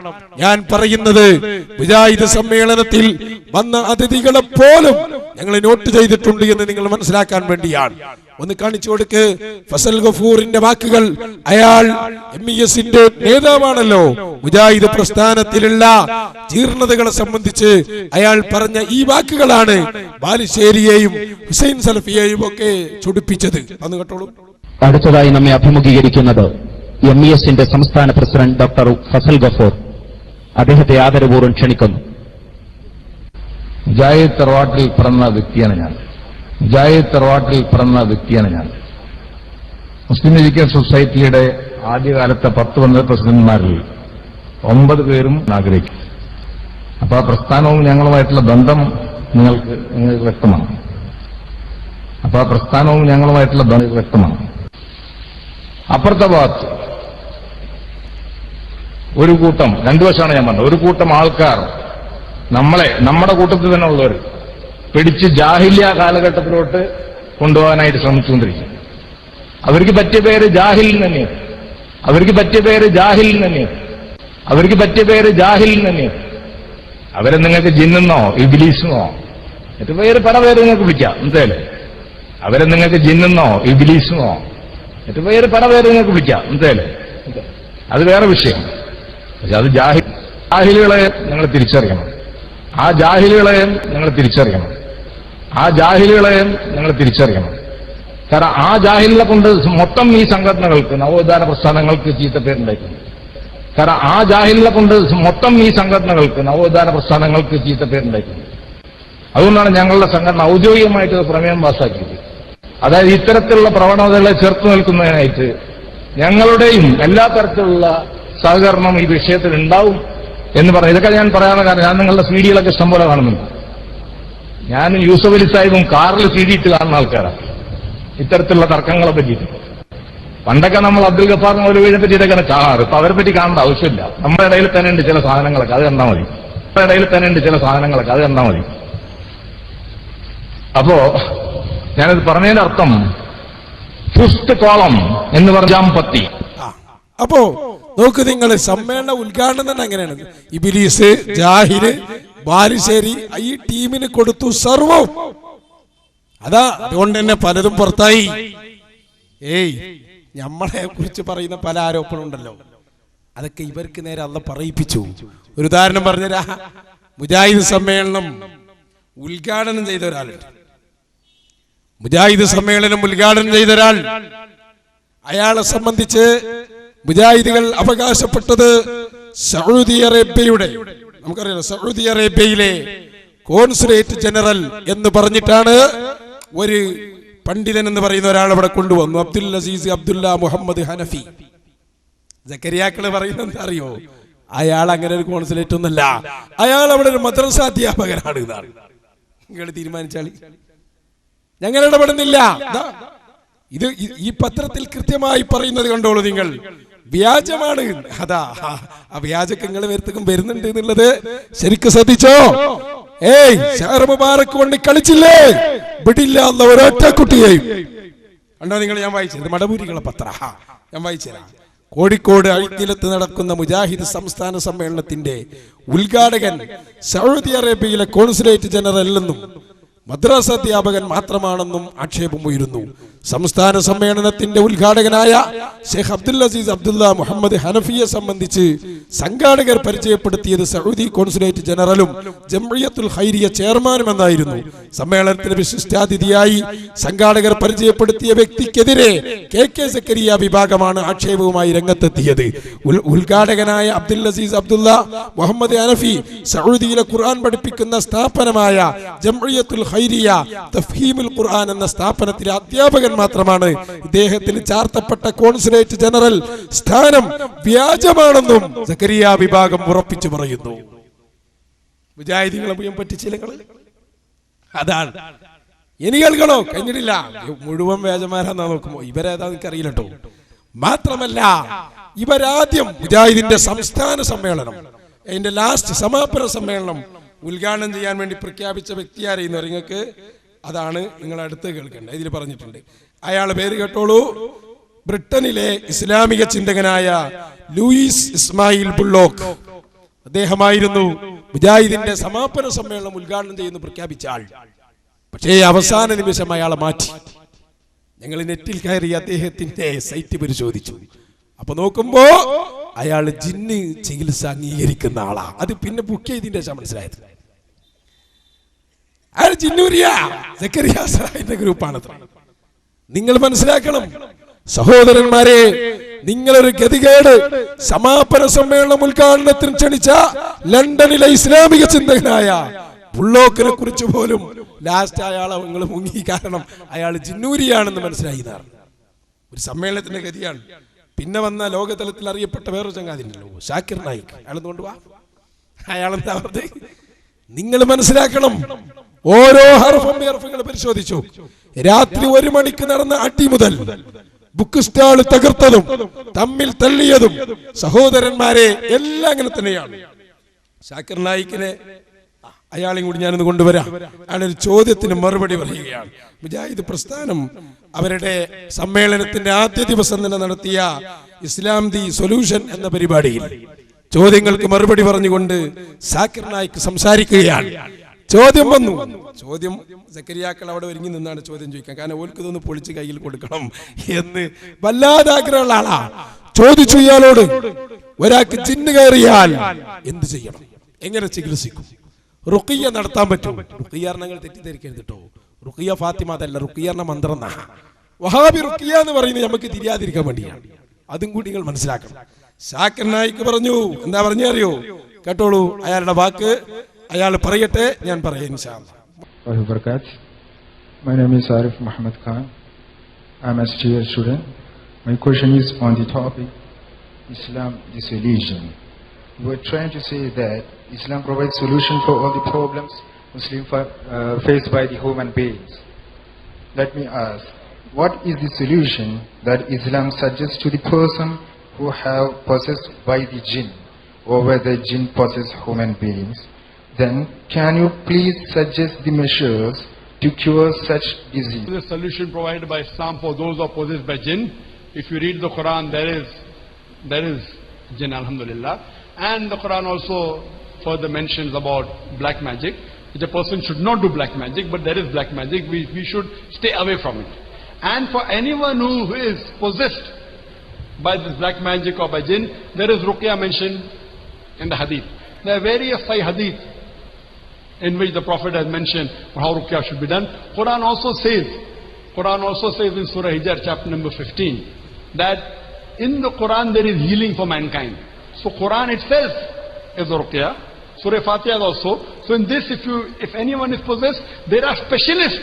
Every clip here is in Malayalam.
ഞാൻ പറയുന്നത് മുജാഹിദ് സമ്മേളനത്തിൽ വന്ന അതിഥികളെ പോലും ഞങ്ങൾ നോട്ട് ചെയ്തിട്ടുണ്ട് എന്ന് നിങ്ങൾ മനസ്സിലാക്കാൻ വേണ്ടിയാണ്. ഒന്ന് കാണിച്ചു കൊടുക്ക് ഫസൽ ഗഫൂറിന്റെ വാക്കുകൾ. അയാൾ MESന്റെ നേതാവാണല്ലോ. മുജാഹിദ് പ്രസ്ഥാനത്തിലുള്ള ജീർണതകളെ സംബന്ധിച്ച് അയാൾ പറഞ്ഞ ഈ വാക്കുകളാണ് ബാലുശ്ശേരിയെയും ഹുസൈൻ സലഫിയെയും ഒക്കെ ചൊടിപ്പിച്ചത്. അന്ന് കേട്ടോളൂ. അടുത്തതായി നമ്മെ അഭിമുഖീകരിക്കുന്നത് MESന്റെ സംസ്ഥാന പ്രസിഡന്റ് ഡോക്ടർ ഫസൽ ഗഫൂർ. അദ്ദേഹത്തെ ആദരപൂർവ്വം ക്ഷണിക്കുന്നു. മുജാഹിദ് തറവാട്ടിൽ പിറന്ന വ്യക്തിയാണ് ഞാൻ. മുസ്ലിം എഡ്യൂക്കേഷൻ സൊസൈറ്റിയുടെ ആദ്യകാലത്തെ 10 വനിതാ പ്രസിഡന്റുമാരിൽ 9 പേരും ആഗ്രഹിക്കും. അപ്പൊ ആ പ്രസ്ഥാനവും ഞങ്ങളുമായിട്ടുള്ള ബന്ധം നിങ്ങൾക്ക് വ്യക്തമാണ്. അപ്പുറത്തെ ഭാഗത്ത് ഒരു കൂട്ടം, രണ്ടു വശമാണ് ഞാൻ പറഞ്ഞത്, ഒരു കൂട്ടം ആൾക്കാർ നമ്മുടെ കൂട്ടത്തിൽ തന്നെ ഉള്ളവർ പിടിച്ച് ജാഹിലിയ കാലഘട്ടത്തിലോട്ട് കൊണ്ടുപോകാനായിട്ട് ശ്രമിച്ചുകൊണ്ടിരിക്കും. അവർക്ക് പറ്റിയ പേര് ജാഹിൽ തന്നെയാണ്. അവരെ നിങ്ങൾക്ക് ജിന്നെന്നോ ഇബ്ലീസെന്നോ മറ്റു പേര് പല പേര് നിങ്ങൾക്ക് വിളിക്കാം. മനസ്സിലായില്ലേ? അവരെ നിങ്ങൾക്ക് ജിന്നെന്നോ ഇബ്ലീസെന്നോ മറ്റു പേര് പല പേര് നിങ്ങൾക്ക് വിളിക്കാം. മനസ്സിലായില്ലേ? അത് വേറെ വിഷയം. പക്ഷെ അത് ജാഹിലുകളെ നിങ്ങൾ തിരിച്ചറിയണം. ആ ജാഹിലുകളെയും നിങ്ങൾ തിരിച്ചറിയണം. കാരണം ആ ജാഹിലിനെ കൊണ്ട് മൊത്തം ഈ സംഘടനകൾക്ക്, നവോത്ഥാന പ്രസ്ഥാനങ്ങൾക്ക് ചീത്തപ്പേരുണ്ടായിട്ടുണ്ട്. അതുകൊണ്ടാണ് ഞങ്ങളുടെ സംഘടന ഔദ്യോഗികമായിട്ട് പ്രമേയം പാസാക്കിയത്. അതായത് ഇത്തരത്തിലുള്ള പ്രവണതകളെ ചെറുത്തു നിൽക്കുന്നതിനായിട്ട് ഞങ്ങളുടെയും എല്ലാ തരത്തിലുള്ള സഹകരണം ഈ വിഷയത്തിൽ ഉണ്ടാവും എന്ന് പറഞ്ഞു. ഇതൊക്കെ ഞാൻ പറയാനുള്ള കാരണം, ഞാൻ നിങ്ങളുടെ CD-കളൊക്കെ ഇഷ്ടംപോലെ കാണുന്നുണ്ട്. ഞാൻ യൂസഫ് അലി സാഹിബും കാറിൽ CD ഇട്ട് കാണുന്ന ആൾക്കാരാണ് ഇത്തരത്തിലുള്ള തർക്കങ്ങളെ പറ്റിയിട്ട്. പണ്ടൊക്കെ നമ്മൾ അബ്ദുൽ ഗഫാർ മൗലവിയെ പറ്റിയിട്ടൊക്കെ കാണാറ്. ഇപ്പൊ അവരെ പറ്റി കാണേണ്ട ആവശ്യമില്ല. നമ്മുടെ ഇടയിൽ തന്നെ ഉണ്ട് ചില സാധനങ്ങളൊക്കെ, അത് കണ്ടാൽ മതി. അപ്പോ ഞാനത് പറഞ്ഞതിന്റെ അർത്ഥം ഫസ്റ്റ് കോളം എന്ന് പറഞ്ഞാൽ പത്തി. അപ്പോ നോക്ക് നിങ്ങൾ, സമ്മേളന ഉദ്ഘാടനം തന്നെ അങ്ങനെയാണ്. ഇബ്ലീസ്, ജാഹില്, ബാലുശ്ശേരി ഈ ടീമിന് കൊടുത്തു സർവ്വം. അതുകൊണ്ട് തന്നെ പലതും പുറത്തായി. നമ്മളെ കുറിച്ച് പറയുന്ന പല ആരോപണം ഉണ്ടല്ലോ, അതൊക്കെ ഇവർക്ക് നേരെ അള്ള പറയിപ്പിച്ചു. ഒരു ഉദാഹരണം പറഞ്ഞുതരാ. മുജാഹിദ് സമ്മേളനം ഉദ്ഘാടനം ചെയ്ത ഒരാൾ, അയാളെ സംബന്ധിച്ച് മുജാഹിദുകൾ അവകാശപ്പെട്ടത് സൗദി അറേബ്യയിലെ കോൺസുലേറ്റ് ജനറൽ എന്ന് പറഞ്ഞിട്ടാണ് ഒരു പണ്ഡിതൻ എന്ന് പറയുന്ന ഒരാൾ അവിടെ കൊണ്ടുവന്നു. അബ്ദുൽ അസീസ് അബ്ദുല്ല മുഹമ്മദ് ഹനഫി. സക്കരിയാക്കള് പറയുന്നത് എന്താ അറിയോ? അയാൾ അങ്ങനെ ഒരു കോൺസുലേറ്റ് ഒന്നല്ല, അയാൾ അവിടെ ഒരു മദ്രസ അധ്യാപകനാണ്. നിങ്ങൾ തീരുമാനിച്ചാളി, ഞങ്ങൾ ഇടപെടുന്നില്ല. ഇത് ഈ പത്രത്തിൽ കൃത്യമായി പറയുന്നത് കണ്ടോളൂ നിങ്ങൾ. വ്യാജമാണ്. അതാ ആ വ്യാജക്കങ്ങൾ വരുന്നുണ്ട് എന്നുള്ളത് ശരിക്കും ശ്രദ്ധിച്ചോ. ഷഹർ മുബാറക്ക് കൊണ്ട് കളിച്ചില്ലേ, വിടില്ല എന്ന ഒരൊറ്റ കുട്ടിയെയും കണ്ടോ നിങ്ങൾ. ഞാൻ വായിച്ചത് മടപൂരികളെ പത്ര, ഞാൻ വായിച്ചുതരാം. കോഴിക്കോട് അഴിത്തിലത്ത് നടക്കുന്ന മുജാഹിദ് സംസ്ഥാന സമ്മേളനത്തിന്റെ ഉദ്ഘാടകൻ സൗദി അറേബ്യയിലെ കോൺസുലേറ്റ് ജനറൽ എന്നും മദ്രസ അധ്യാപകൻ മാത്രമാണെന്നും ആക്ഷേപമുയരുന്നു. സംസ്ഥാന സമ്മേളനത്തിന്റെ ഉദ്ഘാടകനായ ഷെയ്ഖ് അബ്ദുൽ അസീസ് അബ്ദുല്ല മുഹമ്മദ് ഹനഫിയെ സംബന്ധിച്ച് സംഘാടകർ പരിചയപ്പെടുത്തിയത് സൗദി കോൺസുലേറ്റ് ജനറലും ജംഇയ്യത്തുൽ ഖൈരിയ ചെയർമാനും എന്നായിരുന്നു. സമ്മേളനത്തിന് വിശിഷ്ടാതിഥിയായി സംഘാടകർ പരിചയപ്പെടുത്തിയ വ്യക്തിക്കെതിരെ KK സക്കരിയ വിഭാഗമാണ് ആക്ഷേപവുമായി രംഗത്തെത്തിയത്. ഉദ്ഘാടകനായ അബ്ദുൽ അസീസ് അബ്ദുല്ല മുഹമ്മദ് ഹനഫി സൗദിയിലെ ഖുർആൻ പഠിപ്പിക്കുന്ന സ്ഥാപനമായ ജംഇയ്യത്തുൽ ഖൈരിയ തഫ്ഹീമുൽ ഖുർആൻ എന്ന സ്ഥാപനത്തിലെ അധ്യാപകൻ മാത്രമാണ്. ഇദ്ദേഹത്തിന് ചാർത്തപ്പെട്ട കോൺസുലേറ്റ് ജനറൽ സ്ഥാനം വ്യാജമാണെന്നും സക്കരിയ വിഭാഗം ഉറപ്പിച്ചു പറയുന്നു. മുജാഹിദീങ്ങളെ പറ്റിച്ചില്ല. അതാണ് ഇനി കേൾക്കണോ? കഴിഞ്ഞിട്ടില്ല. മുഴുവൻ വ്യാജന്മാരാന്നാ നോക്കുമ്പോ ഇവരേതാ എനിക്കറിയില്ല കേട്ടോ. മാത്രമല്ല, ഇവരാദ്യം മുജാഹിദിന്റെ സംസ്ഥാന സമ്മേളനം, അതിന്റെ ലാസ്റ്റ് സമാപന സമ്മേളനം ഉദ്ഘാടനം ചെയ്യാൻ വേണ്ടി പ്രഖ്യാപിച്ച വ്യക്തിയാരെന്ന് നിങ്ങൾക്ക് അതാണ് നിങ്ങൾ അടുത്ത് കേൾക്കേണ്ടത്. ഇതിൽ പറഞ്ഞിട്ടുണ്ട്. അയാളുടെ പേര് കേട്ടോളൂ. ബ്രിട്ടനിലെ ഇസ്ലാമിക ചിന്തകനായ ലൂയിസ് ഇസ്മായിൽ ബുള്ളോക്ക്. അദ്ദേഹമായിരുന്നു മുജാഹിദിന്റെ സമാപന സമ്മേളനം ഉദ്ഘാടനം ചെയ്യുന്നു പ്രഖ്യാപിച്ച ആൾ. പക്ഷേ അവസാന നിമിഷം അയാളെ മാറ്റി. ഞങ്ങൾ നെറ്റിൽ കയറി അദ്ദേഹത്തിന്റെ സൈറ്റ് പരിശോധിച്ചു. അപ്പൊ നോക്കുമ്പോ അയാൾ ജിന്ന് ചികിത്സ അംഗീകരിക്കുന്ന ആളാ. അത് പിന്നെ ബുക്ക് ചെയ്തതിന്റെ ശേഷം മനസ്സിലായത് അയാൾ ജിന്നൂരിയ സക്കറിയ സലാഹിന്റെ ഗ്രൂപ്പാണത്ര. നിങ്ങൾ മനസ്സിലാക്കണം സഹോദരന്മാരെ, നിങ്ങളൊരു ഗതികേട്. സമാപന സമ്മേളനം ഉദ്ഘാടനത്തിന് ക്ഷണിച്ച ലണ്ടനിലെ ഇസ്ലാമിക ചിന്തകനായ ബുള്ളോക്കിനെ കുറിച്ച് പോലും ലാസ്റ്റ് അയാളെ നിങ്ങൾ മുങ്ങി. കാരണം അയാൾ ജിന്നൂരിയാണെന്ന് മനസ്സിലായിതാണ്. ഒരു സമ്മേളനത്തിന്റെ ഗതിയാണ്. പിന്നെ വന്ന ലോകതലത്തിൽ അറിയപ്പെട്ട വേറൊരു ചങ്ങാതിണ്ടല്ലോ, ഷാക്കിർ നായിക്. അയാളെന്തുകൊണ്ട് വാ, അയാളെന്താ പറഞ്ഞത്? നിങ്ങൾ മനസ്സിലാക്കണം. ഓരോ ഹർഫുകൾ പരിശോധിച്ചു. രാത്രി 1 മണിക്ക് നടന്ന അടി മുതൽ ബുക്ക് സ്റ്റാൾ തകർത്തതും തമ്മിൽ തള്ളിയതും സഹോദരന്മാരെ എല്ലാം അങ്ങനെ തന്നെയാണ്. ഷാക്കിർ നായിക്കിനെ അയാളെയും കൂടി ഞാനൊന്ന് കൊണ്ടുവരാം. അയാളൊരു ചോദ്യത്തിന് മറുപടി പറയുകയാണ്. മുജാഹിദ് പ്രസ്ഥാനം അവരുടെ സമ്മേളനത്തിന്റെ ആദ്യ ദിവസം തന്നെ നടത്തിയ ഇസ്ലാം ദി സൊല്യൂഷൻ എന്ന പരിപാടിയിൽ ചോദ്യങ്ങൾക്ക് മറുപടി പറഞ്ഞുകൊണ്ട് ഷാക്കിർ നായിക്ക് സംസാരിക്കുകയാണ്. ചോദ്യം വന്നു. ചോദ്യം സക്കരിയാക്കൾ അവിടെ ഒരുങ്ങി നിന്നാണ് ചോദ്യം ചോദിക്കാൻ. കാരണം ഓൽക്ക് ഇതൊന്ന് പൊളിച്ച് കയ്യിൽ കൊടുക്കണം എന്ന് വല്ലാതെ ആഗ്രഹമുള്ള ആളാ. ചോദിച്ചു ഇയാളോട്, ഒരാൾക്ക് ജിന്ന് കയറിയാൽ എന്ത് ചെയ്യണം, എങ്ങനെ ചികിത്സിക്കും, റുഖിയ നടത്താൻ പറ്റും? റുഖിയ ഞങ്ങൾ തെറ്റിദ്ധരിക്കരുത് കേട്ടോ. റുഖിയ ഫാത്തിമ അതല്ല, റുഖിയ മന്ത്രം. വഹാബി റുഖിയ എന്ന് പറയുന്നത് നമുക്ക് തിരിയാതിരിക്കാൻ വേണ്ടിയാണ്. അതും കൂടി നിങ്ങൾ മനസ്സിലാക്കണം. ഷാക്കിർ നായിക്ക് പറഞ്ഞു, എന്താ പറഞ്ഞറിയോ? കേട്ടോളൂ അയാളുടെ വാക്ക്. അയാൾ പറയട്ടെ, ഞാൻ പറയാം ഇൻഷാ അല്ലാഹ്. My name is Arif Muhammad Khan. I am a student. My question is on the topic Islam, the solution. We are trying to say that Islam provides solution for all the problems Muslims faced by the human beings. Let me ask, what is the solution that Islam suggests to the person who have possessed by the jinn, or whether jinn possess human beings? Then can you please suggest the measures to cure such disease? The solution provided by Islam for those who are possessed by jinn. If you read the Quran, there is jinn, alhamdulillah. And the Quran also further mentions about black magic, which a person should not do black magic, but there is black magic. We should stay away from it. And for anyone who is possessed by this black magic or by jinn, there is ruqya mentioned in the hadith. There are various hadith in which the Prophet has mentioned how ruqya should be done. Quran also says in Surah Hijr chapter number 15 that in the Quran there is healing for mankind. So Quran itself is a ruqya. Surah Fatiha also. So in this, if anyone is possessed, there are specialists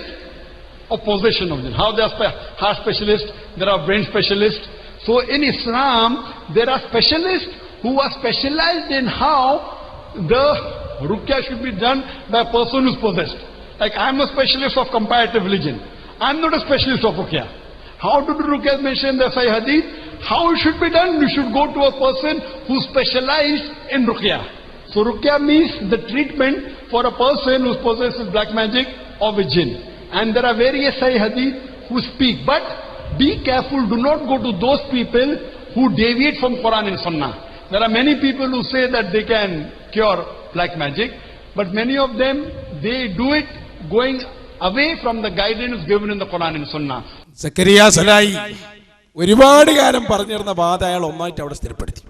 of possession of jinn. How they are heart specialists, there are brain specialists. So in Islam, there are specialists who are specialized in how the ruqya should be done by a person who is possessed. Like I am a specialist of comparative religion. I am not a specialist of ruqya. How to do ruqya is mentioned in the Sahih Hadith. How it should be done? You should go to a person who is specialized in ruqya. So ruqya means the treatment for a person who is possessed with black magic or with jinn. And there are various Sahih Hadith who speak. But be careful, do not go to those people who deviate from Quran and Sunnah. There are many people who say that they can cure black magic, but many of them, they do it going away from the guidance given in the Quran and Sunnah. സക്കരിയ സലായി ഒരുപാട് കാലം പറഞ്ഞിരുന്ന വാദ അയാൾ ഒന്നായിട്ട് അവിടെ സ്ഥിരപ്പെടുത്തി.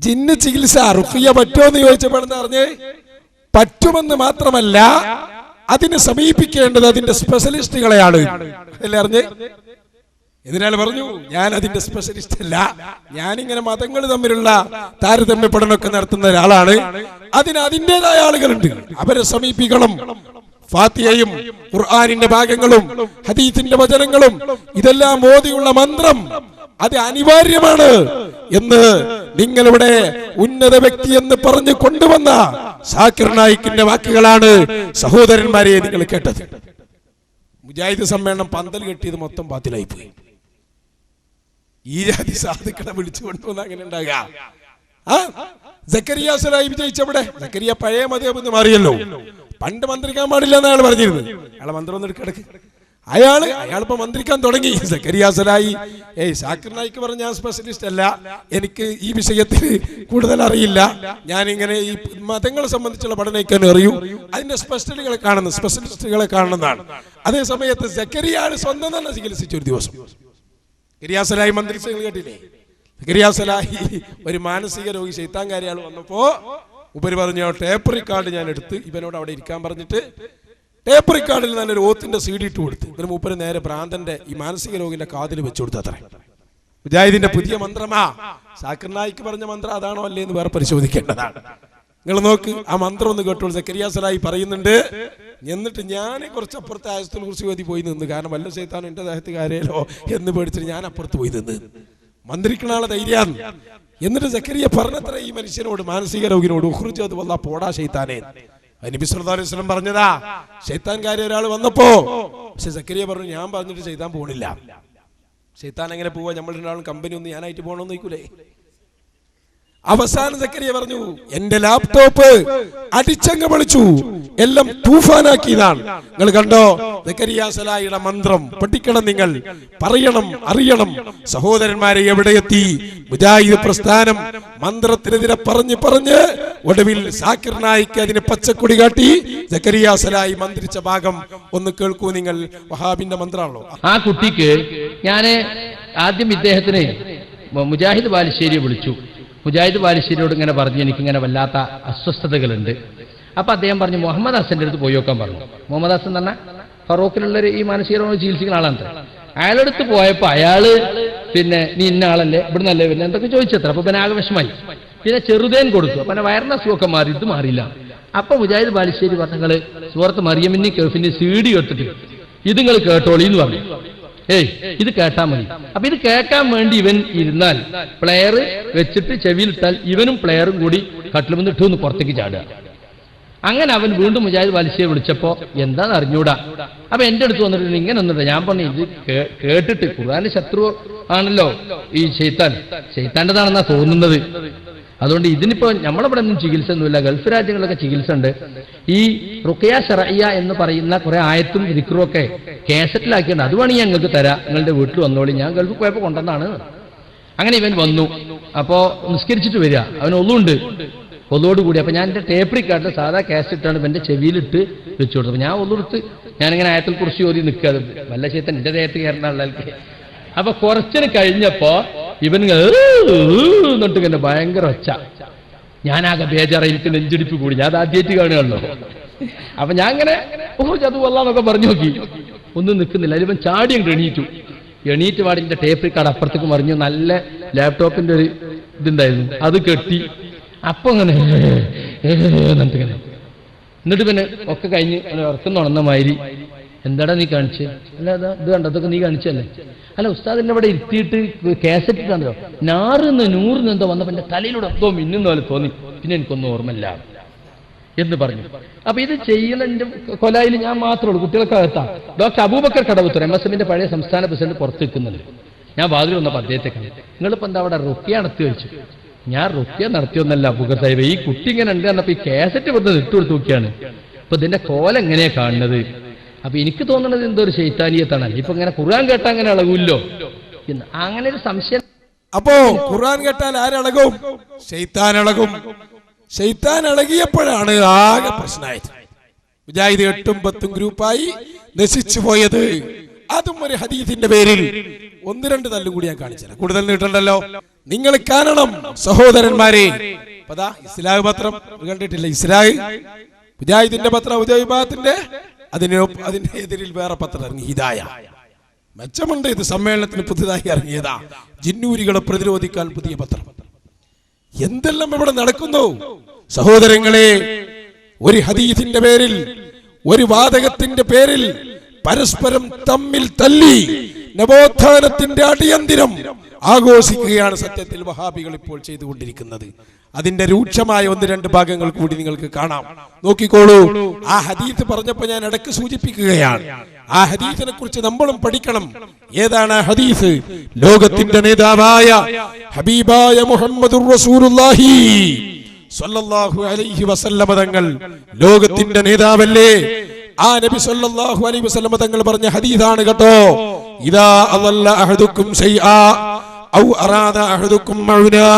ജിന്ന് ചികിത്സ റുഖിയ പറ്റുമെന്ന് ചോദിച്ചപ്പോൾ എന്താ പറഞ്ഞേ? പറ്റുമെന്ന് മാത്രമല്ല, അതിനെ സമീപിക്കേണ്ടത് അതിന്റെ സ്പെഷ്യലിസ്റ്റുകളെയാണ്. അല്ലേ അറിഞ്ഞേ? ഇതിനാൽ പറഞ്ഞു, ഞാൻ അതിന്റെ സ്പെഷ്യലിസ്റ്റ് അല്ല, ഞാനിങ്ങനെ മതങ്ങൾ തമ്മിലുള്ള താരതമ്യ പഠനമൊക്കെ നടത്തുന്ന ഒരാളാണ്. അതിൻ്റെതായ ആളുകളുണ്ട്, അവരെ സമീപിക്കണം. ഫാത്തിഹയും ഖുർആനിന്റെ ഭാഗങ്ങളും ഹദീസിന്റെ വചനങ്ങളും ഇതെല്ലാം ഓതിയുള്ള മന്ത്രം അത് അനിവാര്യമാണ് എന്ന് നിങ്ങളിവിടെ ഉന്നത വ്യക്തി എന്ന് പറഞ്ഞു കൊണ്ടുവന്ന ഷാക്കിർ നായിക്കിന്റെ വാക്കുകളാണ് സഹോദരന്മാരെ നിങ്ങൾ കേട്ടത്. മുജാഹിദ് സമ്മേളനം പന്തൽ കെട്ടിയത് മൊത്തം ബാത്തിലായി പോയി. ഈ ജാതി സാധുക്കളെ വിളിച്ചു കൊണ്ടുവന്ന് അങ്ങനെ ഉണ്ടാകുക. സക്കരിയ സലായി വിജയിച്ചവിടെ. സക്കരിയ പഴയ മതേബ് മാറിയല്ലോ. പണ്ട് മന്ത്രിക്കാൻ പാടില്ല എന്ന് അയാൾ പറഞ്ഞിരുന്നു. അയാളെ മന്ത്രം ഒന്ന് എടുക്കിടക്ക് അയാളിപ്പോ മന്ത്രിക്കാൻ തുടങ്ങി. സക്കരിയ സലാഹി സാക്കിർ നായിക്ക് പറഞ്ഞ ഞാൻ സ്പെഷ്യലിസ്റ്റ് അല്ല, എനിക്ക് ഈ വിഷയത്തിൽ കൂടുതൽ അറിയില്ല, ഞാനിങ്ങനെ ഈ മതങ്ങളെ സംബന്ധിച്ചുള്ള പഠനമൊക്കെ അറിയൂ, അതിന്റെ സ്പെഷ്യലിസ്റ്റുകളെ കാണുന്നതാണ്. അതേ സമയത്ത് സക്കരിയ സ്വന്തം തന്നെ ചികിത്സിച്ചു. ഒരു ദിവസം സക്കരിയ സലാഹി മന്ത്രിസഭ കേട്ടില്ലേ? സക്കരിയ സലാഹി ഒരു മാനസിക രോഗി ശൈത്താൻകാരിയാൾ വന്നപ്പോ ഉപരി പറഞ്ഞു, ടേപ്പ് റിക്കാർഡ് ഞാൻ എടുത്ത് ഇവനോട് അവിടെ ഇരിക്കാൻ പറഞ്ഞിട്ട് ടേപ്പ് റിക്കാർഡിൽ നല്ലൊരു ഓത്തിന്റെ CD ഇട്ട് കൊടുത്ത് ഇതിന് മൂപ്പര് നേരെ ഭ്രാന്തന്റെ ഈ മാനസിക രോഗിന്റെ കാതിൽ വെച്ചു കൊടുത്ത. അത്ര മുജാഹിദിന്റെ പുതിയ മന്ത്രമാ. സാക്കിർ നായിക്ക് പറഞ്ഞ മന്ത്രം അതാണോ അല്ലേ എന്ന് വേറെ പരിശോധിക്കേണ്ടതാണ്. നിങ്ങൾ നോക്ക്, ആ മന്ത്രം ഒന്ന് കേട്ടോളൂ. സക്കരിയ സലാഹി പറയുന്നുണ്ട്, എന്നിട്ട് ഞാൻ കുറച്ചപ്പുറത്തെ ആയത്തുൽ കുർസി ഓതി പോയി നിന്ന്, കാരണം വല്ല ശൈത്താൻ എന്റെ ദേഹത്ത് കാര്യമല്ലോ എന്ന് പേടിച്ചിട്ട് ഞാൻ അപ്പുറത്ത് പോയി നിന്ന്. മന്ത്രിക്കണാളെ ധൈര്യം. എന്നിട്ട് സക്കരിയ പറഞ്ഞത്ര ഈ മനുഷ്യനോട്, മാനസിക രോഗിനോട്, ഉഖ്റുജ് അത് വല്ലാ പോടാ ശൈത്താനെ. നബി സല്ലല്ലാഹു അലൈഹി വസല്ലം പറഞ്ഞതാ ശൈത്താൻകാരി ഒരാൾ വന്നപ്പോ. പക്ഷെ സക്കരിയ പറഞ്ഞു, ഞാൻ പറഞ്ഞിട്ട് ശൈത്താൻ പോണില്ല. ശൈത്താൻ എങ്ങനെ പോവാ? നമ്മൾ രണ്ടാളും കമ്പനി ഒന്ന് ഞാനായിട്ട് പോകണമെന്ന് നോക്കൂലേ? അവസാനം സക്കരിയ പറഞ്ഞു, എന്റെ ലാപ്ടോപ്പ് അടിച്ചങ്ങ് വിളിച്ചു, എല്ലാം തൂഫാനാക്കിയതാണ്. നിങ്ങൾ കണ്ടോ? സക്കരിയ സലാഹിയുടെ മന്ത്രം പഠിക്കണം, നിങ്ങൾ പറയണം, അറിയണം. സഹോദരന്മാരെ, എവിടെ എത്തി മുജാഹിദ് പ്രസ്ഥാനം? മന്ത്രത്തിനെതിരെ പറഞ്ഞ് ഒടുവിൽ സാക്കിർ നായിക്ക് അതിന് പച്ചക്കൊടി കാട്ടി. സക്കരിയ സലാഹി മന്ത്രിച്ച ഭാഗം ഒന്ന് കേൾക്കൂ നിങ്ങൾ. വഹാബിന്റെ മന്ത്രമാണല്ലോ. ആ കുട്ടിക്ക് ഞാൻ ആദ്യം ഇദ്ദേഹത്തിന് മുജാഹിദ് ബാലുശ്ശേരിയെ വിളിച്ചു. മുജാഹിദ് ബാലുശ്ശേരിയോട് ഇങ്ങനെ പറഞ്ഞു, എനിക്കിങ്ങനെ വല്ലാത്ത അസ്വസ്ഥതകളുണ്ട്. അപ്പൊ അദ്ദേഹം പറഞ്ഞു, മുഹമ്മദ് ഹസന്റെ അടുത്ത് പോയി നോക്കാൻ പറഞ്ഞു. മുഹമ്മദ് ഹസൻ എന്ന് പറഞ്ഞാൽ ഫറൂഖിലുള്ളൊരു ഈ മാനസിക രോഗം ചികിത്സിക്കുന്ന ആളാണ്. അയാളെടുത്ത് പോയപ്പോ അയാള് പിന്നെ നീ ഇന്ന ആളല്ലേ, ഇവിടുന്നല്ലേ പിന്നെ എന്തൊക്കെ ചോദിച്ചത്ര. അപ്പൊ പിന്നെ ആകെ വിഷമായി. പിന്നെ ചെറുതേൻ കൊടുത്തു. അപ്പൊ വയറിന്റെ അസുഖമൊക്കെ മാറി, ഇത് മാറിയില്ല. അപ്പൊ മുജാഹിദ് ബാലുശ്ശേരി പറഞ്ഞങ്ങള് സുഹൃത്ത് മറിയമിന്നി കേഫിന്റെ CD എടുത്തിട്ട് ഇത് നിങ്ങൾ കേട്ടോളി എന്ന് പറഞ്ഞു. ഇത് കേട്ടാ മതി. അപ്പൊ ഇത് കേൾക്കാൻ വേണ്ടി ഇവൻ ഇരുന്നാൽ പ്ലെയർ വെച്ചിട്ട് ചെവിയിലിട്ടാൽ ഇവനും പ്ലെയറും കൂടി കട്ടിലുമെന്ന് ഇട്ടൊന്ന് പുറത്തേക്ക് ചാടുക. അങ്ങനെ അവൻ വീണ്ടും മുജാഹിദ് ബാലുശ്ശേരി വിളിച്ചപ്പോ എന്താന്ന് അറിഞ്ഞൂടാ. അപ്പൊ എന്റെ അടുത്ത് വന്നിട്ട് ഇങ്ങനെ ഒന്നുമില്ല. ഞാൻ പറഞ്ഞു, ഇത് കേട്ടിട്ട് ഖുർആന്റെ ശത്രു ആണല്ലോ ഈ ശൈത്താന്റെതാണെന്നാ തോന്നുന്നത്. അതുകൊണ്ട് ഇതിനിപ്പോ നമ്മളിവിടെ ഒന്നും ചികിത്സ ഒന്നുമില്ല, ഗൾഫ് രാജ്യങ്ങളിലൊക്കെ ചികിത്സ ഉണ്ട്. ഈ റുഖിയ ശറഇയ്യ എന്ന് പറയുന്ന കുറെ ആയത്തും ദിക്റും ഒക്കെ കാസറ്റിലാക്കിയുണ്ട്. അത് വേണമെങ്കിൽ ഞങ്ങൾക്ക് തരാം, നിങ്ങളുടെ വീട്ടിൽ വന്നോളി, ഞാൻ ഗൾഫിൽ പോയപ്പോ കൊണ്ടുവന്നാണ്. അങ്ങനെ ഇവൻ വന്നു. അപ്പോ നിസ്കരിച്ചിട്ട് വരിക, അവൻ ഒന്നുണ്ട് ഒന്നോടുകൂടി. അപ്പൊ ഞാൻ എന്റെ ടേപ്പ് റിക്കാർഡിൽ സാധാ കാസറ്റാണ് എന്റെ ചെവിയിലിട്ട് വെച്ചു കൊടുത്തത്. ഞാൻ ഒന്നെടുത്ത് ഞാനിങ്ങനെ ആയത്തുൽ കുർസി ഓതി നിൽക്കുക, വല്ല ശൈത്താൻ എന്റെ ദേഹത്ത് കയറുന്ന ആൾക്ക്. അപ്പൊ കുറച്ചിന് കഴിഞ്ഞപ്പോ ഇവൻ എന്നിട്ട് ഇങ്ങനെ ഭയങ്കര ഒച്ച. ഞാനാകെ ബേജാറ, എനിക്ക് നെഞ്ചിടിപ്പ് കൂടി. ഞാൻ ആദ്യമായിട്ട് കാണുകയാണല്ലോ. അപ്പൊ ഞാൻ ഇങ്ങനെ ചതു വല്ലാന്നൊക്കെ പറഞ്ഞു നോക്കി, ഒന്നും നിൽക്കുന്നില്ല. അതിലിവൻ ചാടി അങ്ങ് എണീറ്റ് പാടിന്റെ ടേപ്പ് റിക്കാർഡ് അപ്പുറത്തേക്ക് മറിഞ്ഞു. നല്ല ലാപ്ടോപ്പിന്റെ ഒരു ഇതുണ്ടായിരുന്നു, അത് കെട്ടി. അപ്പൊ അങ്ങനെ എന്നിട്ടിങ്ങനെ എന്നിട്ട് പിന്നെ ഒക്കെ കഴിഞ്ഞ് ഉറക്കുന്നുണന്ന മാതിരി, എന്താടാ നീ കാണിച്ചേ? അല്ല ഇത് കണ്ടോ, അതൊക്കെ നീ കാണിച്ചല്ലേ? അല്ല ഉസ്താദിന്റെ അവിടെ ഇരുത്തിയിട്ട് കാസറ്റ് കണ്ടോ, നൂറിന് എന്തോ വന്നപ്പോ എന്റെ തലയിലൂടെ എന്തോ മിന്നുന്ന പോലെ തോന്നി, പിന്നെ എനിക്കൊന്നും ഓർമ്മയില്ല എന്ന് പറഞ്ഞു. അപ്പൊ ഇത് ചെയ്യുന്ന എന്റെ കൊലായിൽ ഞാൻ മാത്രമേ ഉള്ളൂ, കുട്ടികൾക്ക് അകത്താ. ഡോക്ടർ അബൂബക്കർ കടവത്തൂർ MSMന്റെ പഴയ സംസ്ഥാന പ്രസിഡന്റ് പുറത്ത് നിൽക്കുന്നുണ്ട്. ഞാൻ വാതിൽ വന്നപ്പോൾ അദ്ദേഹത്തെ കണ്ടു. നിങ്ങളിപ്പോ എന്താ അവിടെ റുഖ്യ നടത്തി വെച്ചു? ഞാൻ റുഖ്യ നടത്തിയൊന്നല്ല അബൂബക്കർ സാഹിബ്, ഈ കുട്ടി ഇങ്ങനെ ഉണ്ട് പറഞ്ഞപ്പോ ഈ കാസറ്റ് വെറുതെ ഇട്ടുകൊടുത്ത് നോക്കിയാണ്. അപ്പൊ ഇതിന്റെ കോലം എങ്ങനെയാ കാണുന്നത്? അപ്പൊ എനിക്ക് തോന്നുന്നത് എന്തോ ഒരു ശൈത്താനീയത്താണ്. ഇപ്പൊ ഇങ്ങനെ ഖുർആൻ കേട്ടാ അങ്ങനെ ഇളകൂല്ലോ എന്ന് അങ്ങനെ ഒരു സംശയം. അപ്പോ ഖുർആൻ കേട്ടാൽ ആരളകും? ശൈത്താൻ ഇളകും. ശൈത്താൻ ഇളകിയപ്പോഴാണ് ആകെ പ്രശ്നമായത്. മുജാഹിദ് 8ഉം 10ഉം ഗ്രൂപ്പായി നശിച്ചു പോയത്. അതും ഒരു ഹദീസിന്റെ പേരിൽ 1-2 തല്ലും കൂടി ഞാൻ കാണിച്ചില്ല, കൂടുതൽ നീട്ടണ്ടല്ലോ. നിങ്ങൾ കാണണം സഹോദരന്മാരെ. അതാ ഇസ്ലാഹ് പത്രം കണ്ടിട്ടില്ല? ഇസ്ലാഹ് മുജാഹിദിന്റെ പത്രം, ഉദയ വിഭാഗത്തിന്റെ, അതിന്റെ എതിരിൽ വേറെ പത്രം ഇറങ്ങി, ഹിദായ. മെച്ചമുണ്ട്, ഇത് സമ്മേളനത്തിന് പുതുതായി ഇറങ്ങിയതാ. ജിന്നൂരികളെ പ്രതിരോധിക്കാൻ പുതിയ പത്രം. എന്തെല്ലാം ഇവിടെ നടക്കുന്നു സഹോദരങ്ങളെ. ഒരു ഹദീസിന്റെ പേരിൽ, ഒരു വാദകത്തിന്റെ പേരിൽ പരസ്പരം തമ്മിൽ തല്ലി നവോത്ഥാനത്തിന്റെ അടിയന്തിരം ആഘോഷിക്കുകയാണ് സത്യത്തിൽ വഹാബികൾ ഇപ്പോൾ ചെയ്തുകൊണ്ടിരിക്കുന്നത്. അതിന്റെ രൂക്ഷമായ 1-2 ഭാഗങ്ങൾ കൂടി നിങ്ങൾക്ക് കാണാം, നോക്കിക്കോളൂ. ആ ഹദീസ് പറഞ്ഞപ്പോ ഞാൻ ഇടയ്ക്ക് സൂചിപ്പിക്കുകയാണ്, ആ ഹദീസിനെ കുറിച്ച് നമ്മളും പഠിക്കണം. ഏതാണ് ആ ഹദീസ്? ലോകത്തിന്റെ നേതാവായ ഹബീബായ മുഹമ്മദുർ റസൂലുള്ളാഹി സ്വല്ലല്ലാഹു അലൈഹി വസല്ലം തങ്ങൾ ലോകത്തിന്റെ നേതാവല്ലേ? ആ നബി സല്ലല്ലാഹു അലൈഹി വസല്ലം തങ്ങൾ പറഞ്ഞ ഹദീസാണ് കേട്ടോ. ഇദാ അദല്ല അഹദുക്കും ശൈആ ഔ അറാദ അഹദുക്കും മൗനാ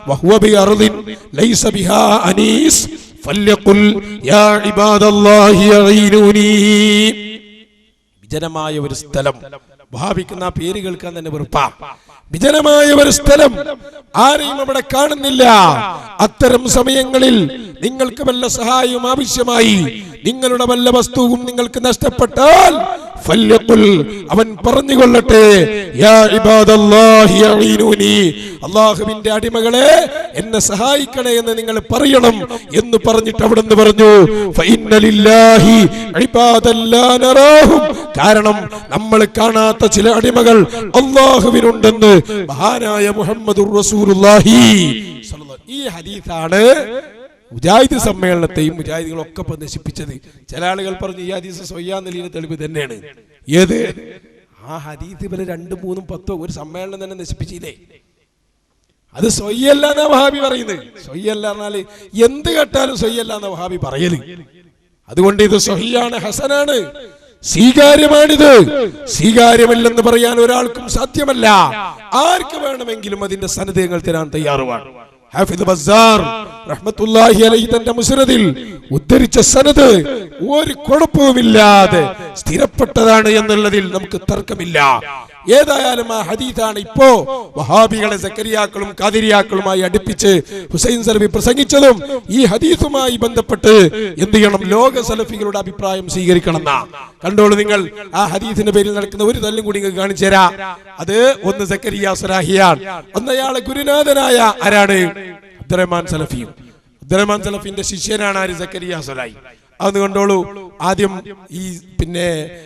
വഹുവ ബിഅർദിൻ ലൈസ ബിഹാ അനീസ് ഫല്യഖുൽ യാ ഇബാദല്ലാഹി അഈനൂനി. വിജനമായ ഒരു സ്ഥലം, വഹാബിക്കുന്ന പേര് കേൾക്കാൻ തന്നെ വെറുപ്പാ. വിജനമായ ഒരു സ്ഥലം, ആരെയും അവിടെ കാണുന്നില്ല. അത്തരം സമയങ്ങളിൽ നിങ്ങൾക്ക് വല്ല സഹായവും ആവശ്യമായി, നിങ്ങളുടെ വല്ല വസ്തുവും നിങ്ങൾക്ക് നഷ്ടപ്പെട്ടാൽ ഫല്യഖുൽ, അവൻ പറഞ്ഞുകൊള്ളട്ടെ, യാ ഇബാദല്ലാഹി അഈനൂനി, അല്ലാഹുവിന്റെ അടിമകളെ എന്നെ സഹായിക്കണേ എന്ന് നിങ്ങൾ പറയണം എന്ന് പറഞ്ഞിട്ട് അവിടെ നിന്ന് പറഞ്ഞു ഫഇന്ന ലില്ലാഹി ഇബാദൻ ലാ നറാഹും, കാരണം നമ്മൾ കാണാത്ത ചില അടിമകൾ അല്ലാഹുവിനുണ്ടെന്ന് മഹാനായ മുഹമ്മദുർ റസൂലുള്ളാഹി സ്വല്ലല്ലാഹു. ഈ ഹദീസാണ് മുജാഹിദ് സമ്മേളനത്തെയും മുജാഹിദുകളൊക്കെ നശിപ്പിച്ചത്. ചില ആളുകൾ പറഞ്ഞു ഈ ഹദീസ് സ്വയ്യാന്നലിന്റെ തെളിവ് തന്നെയാണ്. ഏത് ആ ഹദീസ് ഇവര് 2, 3, 10 ഒരു സമ്മേളനം തന്നെ നശിപ്പിച്ചില്ലേ? അത് സ്വയ്യല്ല എന്നാ വഹാബി പറയുന്നത്. സ്വയ്യല്ല പറഞ്ഞാല് എന്ത് കേട്ടാലും സ്വയ്യല്ല എന്ന വഹാബി പറയല്. അതുകൊണ്ട് ഇത് സ്വഹിയാണ്, ഹസനാണ്, സ്വീകാര്യമാണിത്. സ്വീകാര്യമല്ലെന്ന് പറയാൻ ഒരാൾക്കും സാധ്യമല്ല. ആർക്ക് വേണമെങ്കിലും അതിന്റെ സനദങ്ങൾ തരാൻ തയ്യാറുമാണ്. ഹാഫിദ് ബസ്സാർ റഹ്മത്തുള്ളാഹി അലൈഹി തന്റെ മുസ്നദിൽ ഉദ്ധരിച്ച സനദ് ഒരു കുഴപ്പവുമില്ലാതെ സ്ഥിരപ്പെട്ടതാണ് എന്നുള്ളതിൽ നമുക്ക് തർക്കമില്ല. ഏതായാലും ആ ഹദീസാണ് ഇപ്പോ വഹാബികളെ സക്കരിയാക്കളും ഖാദിരിയാക്കളുമായി അടുപ്പിച്ച് ഹുസൈൻ സലഫി പ്രസംഗിച്ചതും ഈ ഹദീസുമായി ബന്ധപ്പെട്ട് എന്ത് ചെയ്യണം? ലോക സലഫികളുടെ അഭിപ്രായം സ്വീകരിക്കണം എന്നാ. കണ്ടോളൂ നിങ്ങൾ, ആ ഹദീസിന്റെ പേരിൽ നടക്കുന്ന ഒരു തല്ലും കൂടി നിങ്ങൾക്ക് കാണിച്ചു തരാം. അത് ഒന്ന് സക്കരിയ സലാഹിയാണ്, ഒന്നയാളെ ഗുരുനാഥനായ ആരാണ്? അബ്ദുറഹ്മാൻ സലഫിയും. അബ്ദുറഹ്മാൻ സലഫിന്റെ ശിഷ്യനാണ് ആര്? സക്കരിയ സലാഹി. അത് കണ്ടോളൂ. ആദ്യം ഈ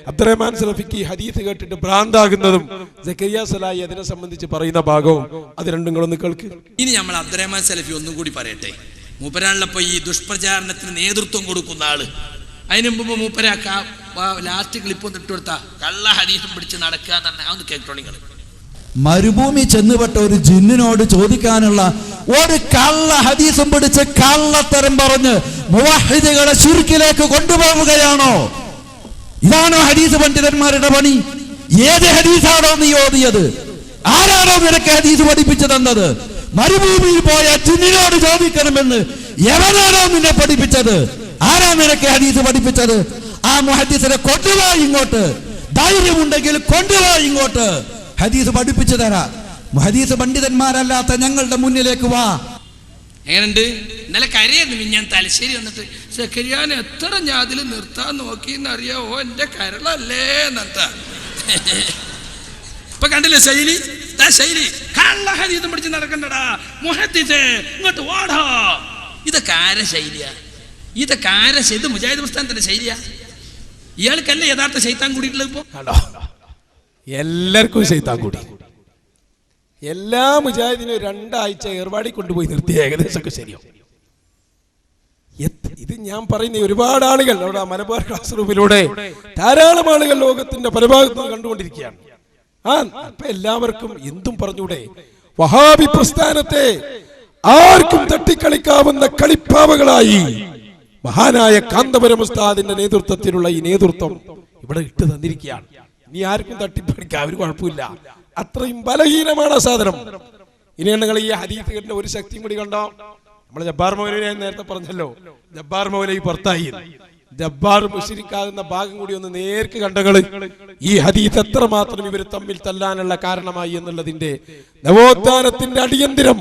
അബ്ദുറഹ്മാൻ സലഫിക്ക് ഈ ഹദീസ് കേട്ടിട്ട് ഭ്രാന്താകുന്നതും സക്കരിയ സലാഹി അതിനെ സംബന്ധിച്ച് പറയുന്ന ഭാഗവും അത് രണ്ടും നിങ്ങളൊന്ന് കേൾക്ക്. ഇനി നമ്മൾ അബ്ദുറഹ്മാൻ സലഫി ഒന്നും കൂടി പറയട്ടെ. മൂപ്പരാളിലപ്പോ ഈ ദുഷ്പ്രചാരണത്തിന് നേതൃത്വം കൊടുക്കുന്ന ആള്. അതിന് മുമ്പ് മൂപ്പരാക്ക ലാസ്റ്റ് ക്ലിപ്പ് ഒന്ന് ഇട്ട് കൊടുത്താ കള്ള ഹദീസും പിടിച്ച് നടക്കുക തന്നെ. അതൊന്ന് കേട്ടോ നിങ്ങൾ. മരുഭൂമി ചെന്നുപെട്ട ഒരു ജിന്നിനോട് ചോദിക്കാനുള്ള ഒരു കള്ള ഹദീസും പിടിച്ച് കള്ളത്തരം പറഞ്ഞ് മുവഹിദുകളെ ശിർക്കിലേക്ക് കൊണ്ടുപോവുകയാണോ? ഇതാണോ ഹദീസ് പണ്ഡിതന്മാരുടെ പണി? ഏത് ഹദീസാണോ നീ ഓതിയത്? ആരാണോ നിനക്ക് ഹദീസ് പഠിപ്പിച്ചു തന്നത്? മരുഭൂമിയിൽ പോയ ജിന്നിനോട് ചോദിക്കണമെന്ന് എവനാണോ നിന്നെ പഠിപ്പിച്ചത്? ആരാ നിനക്ക് ഹദീസ് പഠിപ്പിച്ചത്? ആ മുഹദ്ദിസിനെ കൊണ്ടുവാ ഇങ്ങോട്ട്. ധൈര്യമുണ്ടെങ്കിൽ കൊണ്ടുവാ ഇങ്ങോട്ട്. ഹദീസ് പഠിപ്പിച്ചു തരാ. ഹദീസ് പണ്ഡിതന്മാരല്ലാത്ത ഞങ്ങളുടെ മുന്നിലേക്ക് വാ. എങ്ങനെയുണ്ട്? ഇന്നലെ കരയായിരുന്നു ഞാൻ തലശ്ശേരി വന്നിട്ട് സക്കരിയാൻ എത്ര ഞാൻ അതിൽ നിർത്താൻ നോക്കിയെന്നറിയാവോ? എന്റെ കരളല്ലേ എന്നർത്താ. ഇപ്പൊ കണ്ടില്ലേ ശൈലി? ശൈലി കള്ള ഹദീസും പിടിച്ച് നടക്കണ്ടടാ മുഹദ്ദിസേ ഇങ്ങോട്ട് വാടാ. ഇതൊക്കെ ആരെ ശൈലിയാ? ഇതൊക്കെ ആരെ ചെയ്ത് മുജാഹിദ് പ്രസ്ഥാനത്തിന്റെ ശൈലിയാ? ഇയാൾക്കല്ലേ യഥാർത്ഥ ശൈത്താൻ കൂടിയിട്ടുള്ളത്? ഇപ്പൊ എല്ലാവർക്കും ശൈത്താൻ കൂടി. എല്ലാ മുജാഹിദിനും 2 ആഴ്ച ഏർവാടി കൊണ്ടുപോയി നിർത്തി. ഏകദേശമൊക്കെ ശരിയോ? ഇത് ഞാൻ പറയുന്ന ഒരുപാട് ആളുകൾ അവിടെ മലബാർ ക്ലാസ് റൂമിലൂടെ ധാരാളം ആളുകൾ ലോകത്തിന്റെ പല ഭാഗത്തും കണ്ടുകൊണ്ടിരിക്കുകയാണ്. അപ്പൊ എല്ലാവർക്കും എന്തും പറഞ്ഞൂടെ? വഹാബി പ്രസ്ഥാനത്തെ ആർക്കും തട്ടിക്കളിക്കാവുന്ന കളിപ്പാവകളായി മഹാനായ കാന്തപുരം ഉസ്താദിന്റെ നേതൃത്വത്തിലുള്ള ഈ നേതൃത്വം ഇവിടെ ഇട്ട് തന്നിരിക്കുകയാണ്. ഇനി ആർക്കും തട്ടിപ്പടിക്കാം, ഒരു കുഴപ്പമില്ല. അത്രയും ബലഹീനമാണ് ആ സാധനം. ഇനി നിങ്ങൾ ഈ ഹദീസ് കേട്ടിന്റെ ഒരു ശക്തിയും കൂടി കണ്ടോ? നമ്മൾ ജബ്ബാർ മൗലവി നേരത്തെ പറഞ്ഞല്ലോ, ജബ്ബാർ മൗലവി പുറത്തായി. ജബ്ബാർ മുശ്രിക്കാകുന്ന ഭാഗം കൂടി ഒന്ന് നേർക്ക് കണ്ടകള്. ഈ ഹദീസ് എത്രമാത്രം ഇവർ തമ്മിൽ തല്ലാനുള്ള കാരണമായി എന്നുള്ളതിന്റെ നവോത്ഥാനത്തിന്റെ അടിയന്തിരം.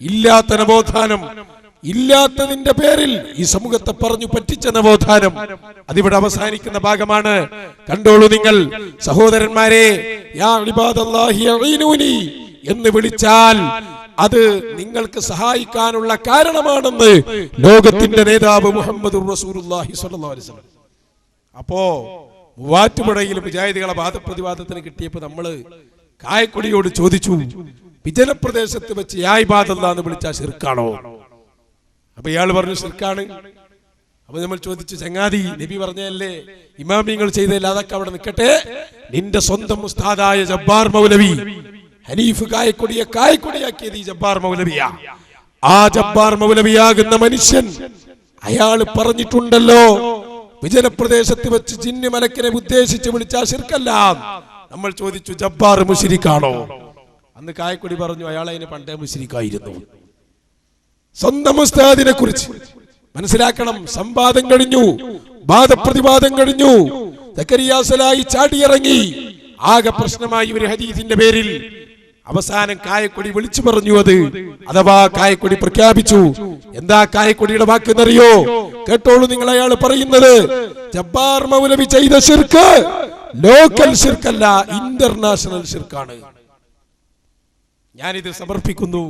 ഇല്ലാത്ത നവോത്ഥാനം, ഇല്ലാത്തതിന്റെ പേരിൽ ഈ സമൂഹത്തെ പറഞ്ഞു പറ്റിച്ച നവോത്ഥാനം അതിവിടെ അവസാനിക്കുന്ന ഭാഗമാണ്. കണ്ടോളൂ നിങ്ങൾ സഹോദരന്മാരെ. യാ ഇബാദല്ലാഹി അഈനൂനി എന്ന് വിളിച്ചാൽ അത് നിങ്ങൾക്ക് സഹായിക്കാനുള്ള കാരണമാണെന്ന് ലോകത്തിന്റെ നേതാവ് മുഹമ്മദുർ റസൂലുള്ളാഹി സ്വല്ലല്ലാഹു അലൈഹി വസല്ലം. അപ്പോ മൂവാറ്റുപുഴയിൽ മുജാഹിദുകളെ വാദപ്രതിവാദത്തിന് കിട്ടിയപ്പോ നമ്മള് കായക്കൊടിയോട് ചോദിച്ചു, വിജനപ്രദേശത്ത് വെച്ച് യാ ഇബാദല്ലാഹ് എന്ന് വിളിച്ചാൽ ശിർക്കാണോ? അപ്പൊ ഇയാൾ പറഞ്ഞു ശിർക്കാണ്. അപ്പൊ നമ്മൾ ചോദിച്ചു, ചങ്ങാതി നബി പറഞ്ഞല്ലേ ഇമാമിങ്ങൾ ചെയ്തല്ല, അതൊക്കെ അവിടെ നിൽക്കട്ടെ. നിന്റെ സ്വന്തം ഉസ്താദായ ജബ്ബാർ മൗലവി ഹനീഫ് കായക്കൊടിയെ കായക്കൊടിയാക്കിയത് ഈ ജബ്ബാർ മൗലവിയാ. ആ ജബ്ബാർ മൗലവിയാകുന്ന മനുഷ്യൻ അയാൾ പറഞ്ഞിട്ടുണ്ടല്ലോ, വിജനപ്രദേശത്ത് വെച്ച് ജിന്ന് മലക്കിനെ ഉദ്ദേശിച്ച് വിളിച്ച ശിർക്കല്ല. നമ്മൾ ചോദിച്ചു ജബ്ബാർ മുശ്രിക്കാണോ? അന്ന് കായക്കൊടി പറഞ്ഞു അയാൾ അതിന് പണ്ടേ മുശ്രിക്കായിരുന്നു. സ്വന്തം ഉസ്താദിനെ കുറിച്ച് മനസ്സിലാക്കണം. സംവാദം കഴിഞ്ഞു, വാദപ്രതിവാദം കഴിഞ്ഞു, സക്കരിയ സലാഹി ചാടിയിറങ്ങി. ആകെ പ്രശ്നമായി ഒരു ഹദീസിന്റെ പേരിൽ. അവസാനം കായക്കൊടി വിളിച്ചു പറഞ്ഞു അത്, അഥവാ കായക്കൊടി പ്രഖ്യാപിച്ചു. എന്താ കായക്കൊടിയുടെ വാക്കെന്നറിയോ? കേട്ടോളൂ നിങ്ങൾ. അയാൾ പറയുന്നത് ജബ്ബാർ മൗലവി ചെയ്ത ശിർക്ക് ലോക്കൽ ശിർക്കല്ല, ഇന്റർനാഷണൽ ശിർക്കാണ്. ഞാനിത് സമർപ്പിക്കുന്നു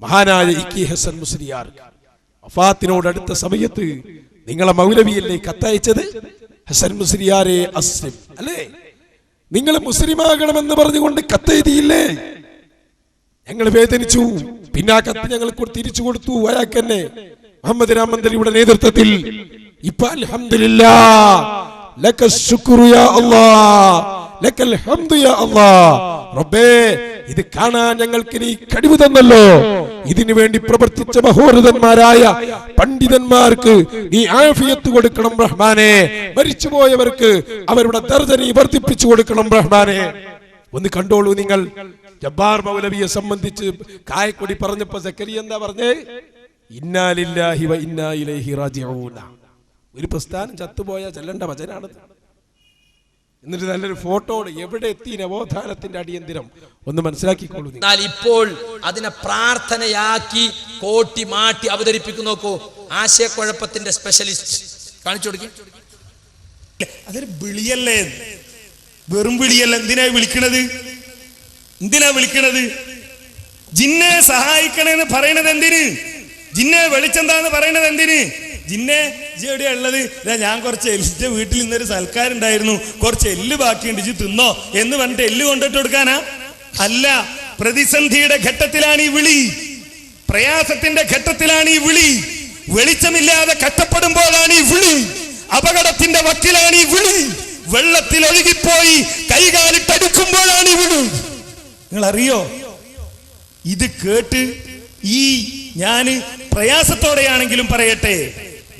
മഹാനായ ഇ.കെ. ഹസൻ മുസ്ലിയാർ. വഫാത്തിനോട് അടുത്ത സമയത്ത് നിങ്ങളെ മൗലവിയല്ലേ കത്തയച്ചത്? ഹസൻ മുസ്ലിയാരെ അസ്ലിം അല്ലേ? നിങ്ങൾ മുസ്ലിമാകണമെന്ന് പറഞ്ഞുകൊണ്ട് കത്തെഴുതിയില്ലേ? ഞങ്ങൾ വേദനിച്ചു. പിന്നെ ആ കത്ത് ഞങ്ങൾ തിരിച്ചു കൊടുത്തു അയാൾക്ക് തന്നെ, മുഹമ്മദ് രാമന്തലിയുടെ നേതൃത്വത്തിൽ. ഇപ്പൊ അൽഹംദുലില്ലാഹ് ലക ശുക്രു യാ അല്ലാഹ് ലക്കൽ ഹംദു യാ അല്ലാഹ്. റബ്ബേ, ഇത് കാണാൻ ഞങ്ങൾക്ക് നീ കഴിവ് തന്നല്ലോ. ഇതിനു വേണ്ടി പ്രവർത്തിച്ച മഹോന്നതന്മാരായ പണ്ഡിതന്മാർക്ക് നീ ആഫിയത്ത് കൊടുക്കണം റഹ്മാനെ. മരിച്ചുപോയവർക്ക് അവരുടെ ദർജ നീ വർദ്ധിപ്പിച്ചു കൊടുക്കണം റഹ്മാനെ. ഒന്ന് കണ്ടോളൂ നിങ്ങൾ. ജബ്ബാർ മൗലവിയെ സംബന്ധിച്ച് കായക്കൊടി പറഞ്ഞപ്പോ സക്കരിയ എന്താ പറഞ്ഞേ? ഇന്നാ ലില്ലാഹി വ ഇന്നാ ഇലൈഹി റാജിഊന. ഒരു പ്രസ്ഥാനം ചത്തുപോയ ചെല്ലേണ്ട വചനാണ്. എന്നിട്ട് നല്ലൊരു ഫോട്ടോട് എവിടെ എത്തി നവോത്ഥാനത്തിന്റെ അടിയന്തരം ഒന്ന് മനസ്സിലാക്കിക്കോളൂ. എന്നാൽ ഇപ്പോൾ അതിനെ പ്രാർത്ഥനയാക്കി കോട്ടി മാറ്റി അവതരിപ്പിക്കുന്നു. നോക്കൂ, ആശയക്കുഴപ്പത്തിന്റെ സ്പെഷ്യലിസ്റ്റ് കാണിച്ചു കൊടുക്കും. അതൊരു വിളിയല്ലേ, വെറും വിളിയല്ല. എന്തിനാ വിളിക്കണത്? ജിന്നെ സഹായിക്കണെന്ന് പറയണത് എന്തിന്? ജിന്നെ വെളിച്ചെന്താന്ന് പറയണത് എന്തിന്? ജിന്നെ എവിടെയാ ഉള്ളത്? ഞാൻ കുറച്ച് എല്ലിന്റെ വീട്ടിൽ ഇന്നൊരു സൽക്കാരുണ്ടായിരുന്നു, കുറച്ച് എല്ല് ബാക്കിയുണ്ട്, ഇജ്ജ് തിന്നോ എന്ന് പറഞ്ഞിട്ട് എല്ല് കൊണ്ടിട്ട് കൊടുക്കാനാ? അല്ല, പ്രതിസന്ധിയുടെ ഘട്ടത്തിലാണ് ഈ വിളി, പ്രയാസത്തിന്റെ ഘട്ടത്തിലാണ് ഈ വിളി, വെളിച്ചമില്ലാതെ കഷ്ടപ്പെടുമ്പോഴാണ് ഈ വിളി, അപകടത്തിന്റെ വക്കിലാണ് ഈ വിളി, വെള്ളത്തിൽ ഒഴുകിപ്പോയി കൈകാലിട്ടടുക്കുമ്പോഴാണ് ഈ വിളി. നിങ്ങൾ അറിയോ? ഇത് കേട്ട് ഞാന് പ്രയാസത്തോടെയാണെങ്കിലും പറയട്ടെ,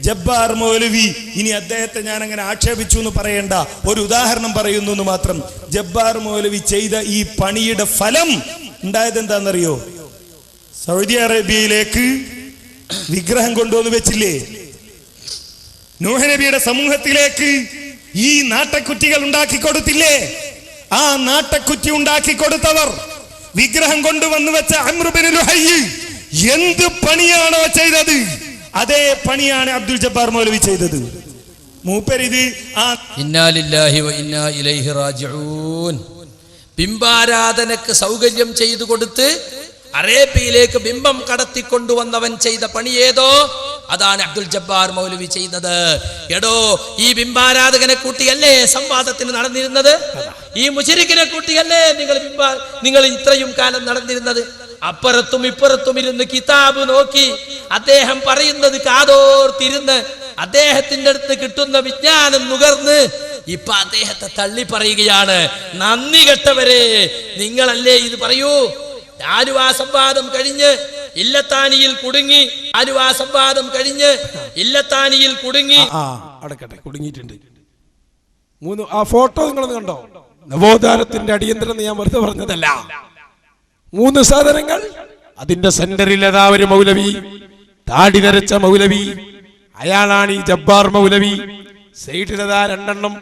ജബ്ബാർ മൗലവി, ഇനി അദ്ദേഹത്തെ ഞാൻ അങ്ങനെ ആക്ഷേപിച്ചു എന്ന് പറയണ്ട, ഒരു ഉദാഹരണം പറയുന്നു എന്ന് മാത്രം. ജബ്ബാർ മൗലവി ചെയ്ത ഈ പണിയുടെ ഫലം ഉണ്ടായത് എന്താണെന്നറിയോ? സൗദി അറേബ്യയിലേക്ക് വിഗ്രഹം കൊണ്ടുവന്ന് വെച്ചില്ലേ? നൂഹ് നബിയുടെ സമൂഹത്തിലേക്ക് ഈ നാട്ടക്കുറ്റികൾ ഉണ്ടാക്കി കൊടുത്തില്ലേ? ആ നാട്ടക്കുറ്റി ഉണ്ടാക്കി കൊടുത്തവർ, വിഗ്രഹം കൊണ്ടുവന്ന് വെച്ച അംറു ബിൻ ലുഹയ്യ് എന്ത് പണിയാണോ ചെയ്തത്, അതേ പണിയാണ് അബ്ദുൽ ജബ്ബാർ മൗലവി ചെയ്തത്. മൂപ്പരിത് ഇന്നാ ലില്ലാഹി വ ഇന്നാ ഇലൈഹി റാജിഊൻ. ബിംബാരാധനക്ക് സൗകര്യം ചെയ്തു കൊടുത്ത് അറേബ്യയിലേക്ക് ബിംബം കടത്തിക്കൊണ്ടുവന്നവൻ ചെയ്ത പണി ഏതോ അതാണ് അബ്ദുൽ ജബ്ബാർ മൗലവി ചെയ്തത്. എടോ, ഈ ബിംബാരാധകനെ കൂട്ടിയല്ലേ സംവാദത്തിന് നടന്നിരുന്നത്? ഈ മുശ്രിക്കിനെ കൂട്ടിയല്ലേ നിങ്ങൾ ഇത്രയും കാലം നടന്നിരുന്നത്? അപ്പുറത്തും ഇപ്പുറത്തും ഇരുന്ന് കിതാബ് നോക്കി അദ്ദേഹം പറയുന്നത് കാതോർത്തിരുന്ന് അദ്ദേഹത്തിന്റെ അടുത്ത് കിട്ടുന്ന വിജ്ഞാനം നുകർന്ന് ഇപ്പൊ അദ്ദേഹത്തെ തള്ളി പറയുകയാണ്. നന്ദി കെട്ടവരെ, നിങ്ങളല്ലേ ഇത് പറയൂ? ആലുവാ സംവാദം കഴിഞ്ഞ് ഇല്ലത്താനിയിൽ കുടുങ്ങി, ആലുവാ സംവാദം കഴിഞ്ഞ് ഇല്ലത്താനിയിൽ കുടുങ്ങി. അടക്കട്ടെ, കുടുങ്ങിയിട്ടുണ്ട്. ആ ഫോട്ടോ നിങ്ങളൊന്ന് കണ്ടോ? നവോത്ഥാനത്തിന്റെ അടിയന്തരം ഞാൻ വെറുതെ പറഞ്ഞതല്ല. 3 സാധനങ്ങൾ. അതിന്റെ സെന്ററിൽ അതാ ഒരു മൗലവി, താടി നരച്ച മൗലവി, അയാളാണ് ഈ ജബ്ബാർ മൗലവി. സൈഡിലതാ 2 എണ്ണം.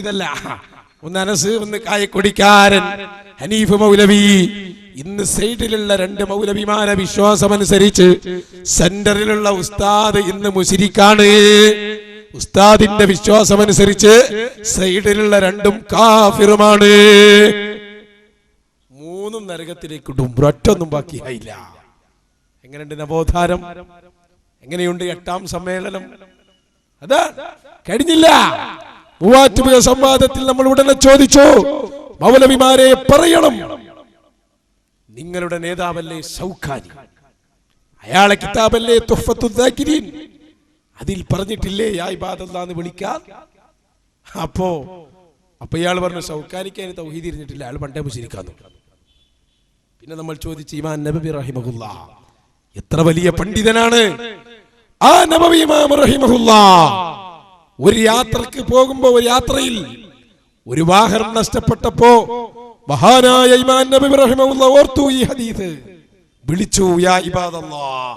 ഇതല്ല, ഒന്ന് അനസ്, ഒന്ന് കായക്കൊടിക്കാരൻ ഹനീഫ് മൗലവി. ഇന്ന് സൈഡിലുള്ള 2 മൗലവിമാരെ വിശ്വാസമനുസരിച്ച് സെന്ററിലുള്ള ഉസ്താദ് ഇന്ന് മുശ്രിക്കാണ്. ഉസ്താദിന്റെ വിശ്വാസമനുസരിച്ച് സൈഡിലുള്ള 2 കാഫിറുമാണ്. 3 നരകത്തിലേക്ക് ഇടും, ഒറ്റൊന്നും ബാക്കിയായില്ല. എങ്ങനെയുണ്ട് നവോത്ഥാനം? എങ്ങനെയുണ്ട് 8ാം സമ്മേളനം? അതാ കഴിഞ്ഞില്ല. മൂവാറ്റുപുഴ സംവാദത്തിൽ നമ്മൾ ഉടനെ ചോദിച്ചു, മൗലവിമാരെ പറയണം, നിങ്ങളുടെ നേതാവല്ലേ ശൗഖാനി, അയാളെ കിതാബല്ലേ തുഹ്ഫത്തുൽ ദാകിരീൻ, അതിൽ പറഞ്ഞിട്ടില്ലേ യാ ഇബാദല്ലാഹ് എന്ന് വിളിക്കാൻ? അപ്പൊ ഇയാൾ പറഞ്ഞു ശൗഖാനിക്ക് അതിന് തൗഹീദ് ഇരുന്നിട്ടില്ല, അയാൾ പണ്ടേ മുശ്രിക്കാന്ന്. പിന്നെ നമ്മൾ ചോദിച്ചു, ഇമാം നബവി റഹിമഹുല്ലാഹ് എത്ര വലിയ പണ്ഡിതനാണ്. ആ നബവി ഇമാം റഹിമഹുല്ലാഹ് ഒരു യാത്രക്ക് പോകുമ്പോ, ഒരു യാത്രയിൽ ഒരു വാഹനം നഷ്ടപ്പെട്ടപ്പോ മഹാനായ ഇമാം നബവി റഹിമഹുല്ലാഹ് ഓർത്തു ഈ ഹദീസ്. വിളിച്ചു, യാ ഇബാദല്ലാഹ്,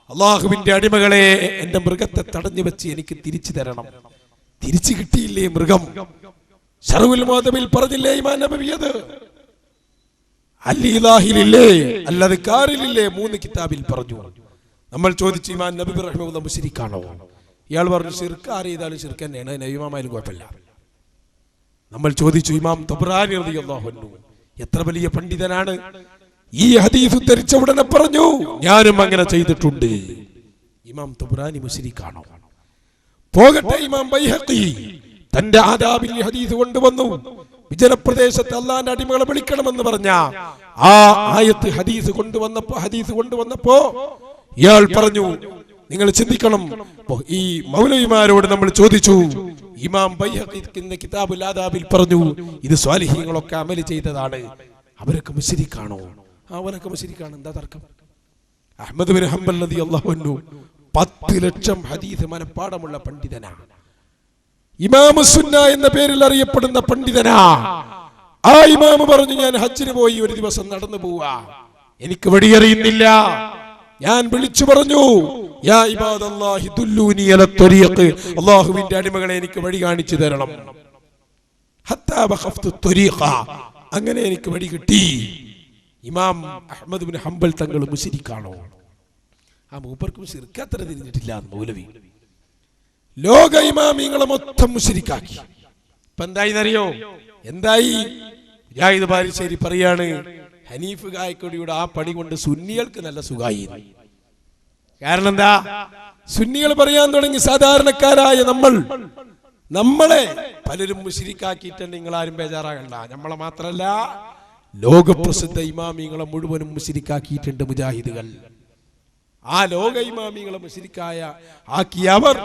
അള്ളാഹുവിന്റെ അടിമകളെ, എന്റെ മൃഗത്തെ തടഞ്ഞു വെച്ച് എനിക്ക് തിരിച്ചു തരണം. തിരിച്ചു കിട്ടിയില്ലേ മൃഗം? ശർഉൽ മുഅദ്ദബിൽ പറഞ്ഞില്ലേ ഇമാം നബവി? അത് അൽ-ഇലാഹിലില്ലേ, അൽ-അദ്കാറിലില്ലേ, 3 കിതാബിൽ പറഞ്ഞു. നമ്മൾ ചോദിച്ചു, ഇമാം നബവി റഹിമഹുല്ലാഹ് മുശ്രിക്കാണോ? ഇയാൾ പറഞ്ഞു, ശിർക്ക് ആര് ചെയ്താലും ശിർക്ക് തന്നെയാണ്, നബിമാമായാലും കുഴപ്പമില്ല. നമ്മൾ ചോദിച്ചു, ഇമാം തബ്റാനി റളിയല്ലാഹു അൻഹു എത്ര വലിയ പണ്ഡിതനാണ്, ഈ ഹദീസ് ഉദ്ധരിച്ച ഉടനെ പറഞ്ഞു, ഞാനും അങ്ങനെ ചെയ്തിട്ടുണ്ട്. ഇമാം തബ്റാനി മുശ്രിക്കാണോ? പോകട്ടെ, ഇമാം ബൈഹഖി തന്റെ ആദാബിൽ ഈ ഹദീസ് കൊണ്ടുവന്നു. വിജനപ്രദേശത്ത് അള്ളാന്റെ അടിമകളെ വിളിക്കണമെന്ന് പറഞ്ഞ ആ ആയത്ത് ഹദീസ് കൊണ്ടുവന്നപ്പോ ഇയാൾ പറഞ്ഞു, നിങ്ങൾ ചിന്തിക്കണം. ഈ മൗലവിമാരോട് നമ്മൾ ചോദിച്ചു, ഇമാം ബൈഹഖി കിതാബുൽ ആദാബിൽ പറഞ്ഞു, ഇത് സ്വാലിഹീങ്ങളൊക്കെ അമൽ ചെയ്തതാണ്, അവരൊക്കെ മുശ്രിക്കാണോ? അവരൊക്കെ മുശ്രിക്കാണ്, എന്താ തർക്കം? അഹ്മദ് ബിൻ ഹംബൽ റളിയല്ലാഹു അൻഹു 10 ലക്ഷം ഹദീസ് മനപ്പാടമുള്ള പണ്ഡിതനാണ്. ഇമാം സുന്ന എന്ന പേരിൽ അറിയപ്പെടുന്ന പണ്ഡിതനാ. ആ ഇമാം പറഞ്ഞു, ഞാൻ ഹജ്ജിന് പോയി ഒരു ദിവസം നടന്നു പോവാ, എനിക്ക് വഴിയറിയുന്നില്ല. ഞാൻ വിളിച്ചു പറഞ്ഞു, യാ ഇബാദല്ലാഹി ദുല്ലൂനി അല ത്വരീഖ്, അല്ലാഹുവിന്റെ അടിമകളെ എനിക്ക് വഴി കാണിച്ചു തരണം. ഹത്താ ബഖഫ്തു ത്വരീഖ, അങ്ങനെ എനിക്ക് വഴി കിട്ടി. ഇമാം അഹ്മദ് ബിൻ ഹംബൽ തങ്ങൾ മുശ്രിക്കാണോ? ആ മൂപ്പർക്കും ശിർക്ക് അത്ര തിരിഞ്ഞിട്ടില്ല മൗലവി. ലോക ഇമാമിങ്ങളെ മൊത്തം മുശ്രിക്കാക്കി. ഇപ്പൊ എന്തായിന്നറിയോ? എന്തായി? മുജാഹിദ് ബാരിശ്ശേരി പറയാണ്, ഹനീഫ് ഗായക്കൊടിയുടെ ആ പണി കൊണ്ട് സുന്നികൾക്ക് നല്ല സുഖായി. കാരണം എന്താ? സുന്നികൾ പറയാൻ തുടങ്ങി, സാധാരണക്കാരായ നമ്മളെ പലരും മുശ്രിക്കാക്കിയിട്ടുണ്ട്. നിങ്ങൾ ആരും ബേജാറാകണ്ട, നമ്മളെ മാത്രല്ല, ലോകപ്രസിദ്ധ ഇമാമിങ്ങളെ മുഴുവനും മുശ്രിക്കാക്കിയിട്ടുണ്ട് മുജാഹിദുകൾ. ആ ലോക ഇമാമിങ്ങളെ മുശ്രിക്കായ ആക്കിയവർ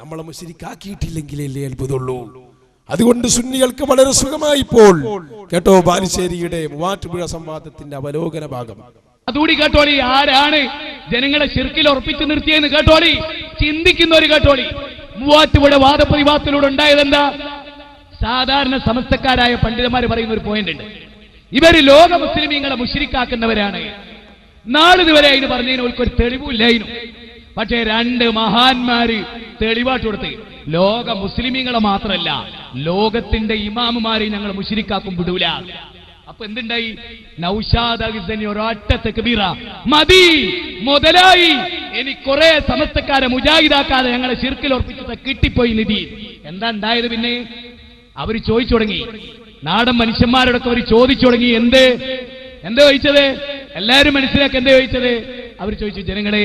നമ്മളെ മുശ്രിക്കാക്കിയിട്ടില്ലെങ്കിലല്ലേ അത്ഭുതമുള്ളൂ. അതുകൊണ്ട് സുന്നികൾക്ക് വളരെ സുഖമായി. ഇപ്പോൾ കേട്ടോ ബാലുശ്ശേരിയുടെ മൂവാറ്റുപുഴ സംവാദത്തിന്റെ അവലോകന ഭാഗം. അതുകൂടി കേട്ടോളി, ആരാണ് ജനങ്ങളെ ശിർക്കിൽ ഉറപ്പിച്ചു നിർത്തിയെന്ന് കേട്ടോളി, ചിന്തിക്കുന്നവര് കേട്ടോളി. മൂവാറ്റുപുഴ വാദപ്രതിവാദത്തിലൂടെ ഉണ്ടായതെന്താ? സാധാരണ സമസ്തക്കാരായ പണ്ഡിതന്മാർ പറയുന്ന ഒരു പോയിന്റ് ഉണ്ട്, ഇവര് ലോക മുസ്ലിമീങ്ങളെ മുശ്രിക്കാക്കുന്നവരാണ്. നാളിതുവരെ അതിന് പറഞ്ഞതിന് ഒരു തെളിവില്ലായിരുന്നു. പക്ഷേ 2 മഹാന്മാര് തെളിവാട്ട് കൊടുത്ത്, ലോക മുസ്ലിമീങ്ങളെ മാത്രമല്ല, ലോകത്തിന്റെ ഇമാമുമാരെ ഞങ്ങൾ മുശ്രിക്കാക്കും വിടൂല. അപ്പൊ എന്തുണ്ടായി? നൗഷാദ് അഗ്സനി ഒരൊറ്റ തക്ബീറ മതി, മുതലായി. ഇനി കുറെ സമസ്തക്കാരെ മുജാഹിദാക്കാതെ ഞങ്ങളെ ശിർക്കിൽ ഉറപ്പിച്ചത് കിട്ടിപ്പോയി നിധി. എന്താ ഉണ്ടായത്? പിന്നെ അവര് ചോദിച്ചു തുടങ്ങി, നാടൻ മനുഷ്യന്മാരോടൊക്കെ അവർ ചോദിച്ചു തുടങ്ങി, എന്താ ചോദിച്ചത്? എല്ലാരും മനസ്സിലാക്കി എന്താ ചോദിച്ചത്? അവർ ചോദിച്ചു, ജനങ്ങളെ,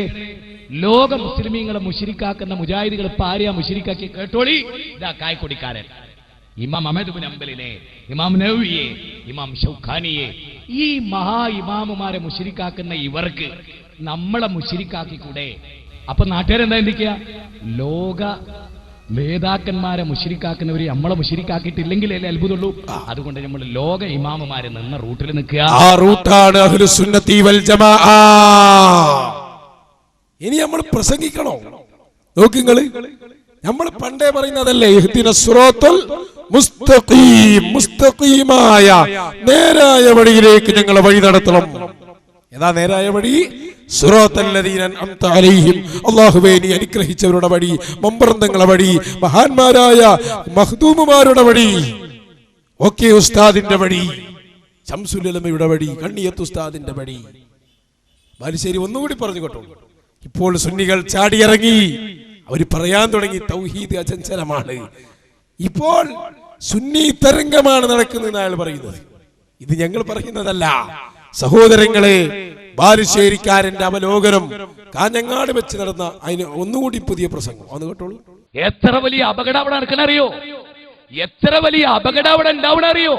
ലോക മുസ്ലിമീങ്ങളെ മുശ്രിക്കാക്കുന്ന മുജാഹിദുകൾ ഇപ്പൊ ആരെയാ മുശ്രിക്കാക്കി? കേട്ടോളി, ഇതാ കായ്ക്കൊടിക്കാരൻ ഇമാം അഹ്മദ് ബിൻ ഹംബലിനെ, ഇമാം നവവിയെ, ഇമാം ഷൗഖാനിയെ, ഈ മഹാ ഇമാമുമാരെ മുശ്രിക്കാക്കുന്ന ഇവർക്ക് നമ്മളെ മുശ്രിക്കാക്കിക്കൂടെ? അപ്പൊ നാട്ടുകാരെന്താ ചിന്തിക്കുക? ലോക നേതാക്കന്മാരെ മുശ്രിക്കാക്കുന്നവര് നമ്മളെ മുശ്രിക്കാക്കിയിട്ടില്ലെങ്കിലല്ലേ അത്ഭുതമുള്ളൂ. അതുകൊണ്ട് നമ്മൾ ലോക ഇമാമുമാരെ നിന്ന റൂട്ടിൽ നിൽക്കുക. ആ റൂട്ടാണ് അഹ്ലുസ് സുന്നത്തി വൽ ജമാഅ. ഇനി നമ്മൾ പ്രസംഗിക്കണോ? നോക്കിങ്ങള്, നമ്മൾ പണ്ടേ പറയുന്നതല്ലേ, ഇഹ്ദിനസ് സിറാത്തുൽ മുസ്തഖീം, മുസ്തഖീമായ നേരായ വഴിയിലേക്ക് ഞങ്ങളെ വഴി നടത്തണം. ഏതാ നേരായ വഴി? സിറാത്തല്ലദീന അൻഅംത അലൈഹിം, അല്ലാഹുവേ നീ അനുഗ്രഹിച്ചവരുടെ വഴി, മമ്പറന്തങ്ങളെ വഴി, മഹാന്മാരായ മഖ്ദൂമുമാരുടെ വഴി, ഓക്കെ ഉസ്താദിന്റെ വഴി, ശംസുൽ ഉലമയുടെ വഴി, കണ്ണിയത്ത് ഉസ്താദിന്റെ വഴി. ബാലുശ്ശേരി ഒന്നുകൂടി പറഞ്ഞു കേട്ടോ. ഇപ്പോൾ സുന്നികൾ ചാടിയിറങ്ങി, അവർ പറയാൻ തുടങ്ങി തൗഹീദ് അചഞ്ചലമാണ്. ഇപ്പോൾ സുന്നി തരംഗമാണ് നടക്കുന്നത് അയാൾ പറയുന്നത്. ഇത് ഞങ്ങൾ പറയുന്നതല്ല സഹോദരങ്ങളെ. ബാലുശ്ശേരിക്കാരന്റെ അവലോകനം കാഞ്ഞങ്ങാട് വെച്ച് നടന്ന അതിന് ഒന്നുകൂടി പുതിയ പ്രസംഗം ഒന്ന് കേട്ടോളൂ. എത്ര വലിയ അപകടം അവിടെ നടക്കണറിയോ? എത്ര വലിയ അപകടം അവിടെ ഉണ്ടാവണറിയോ?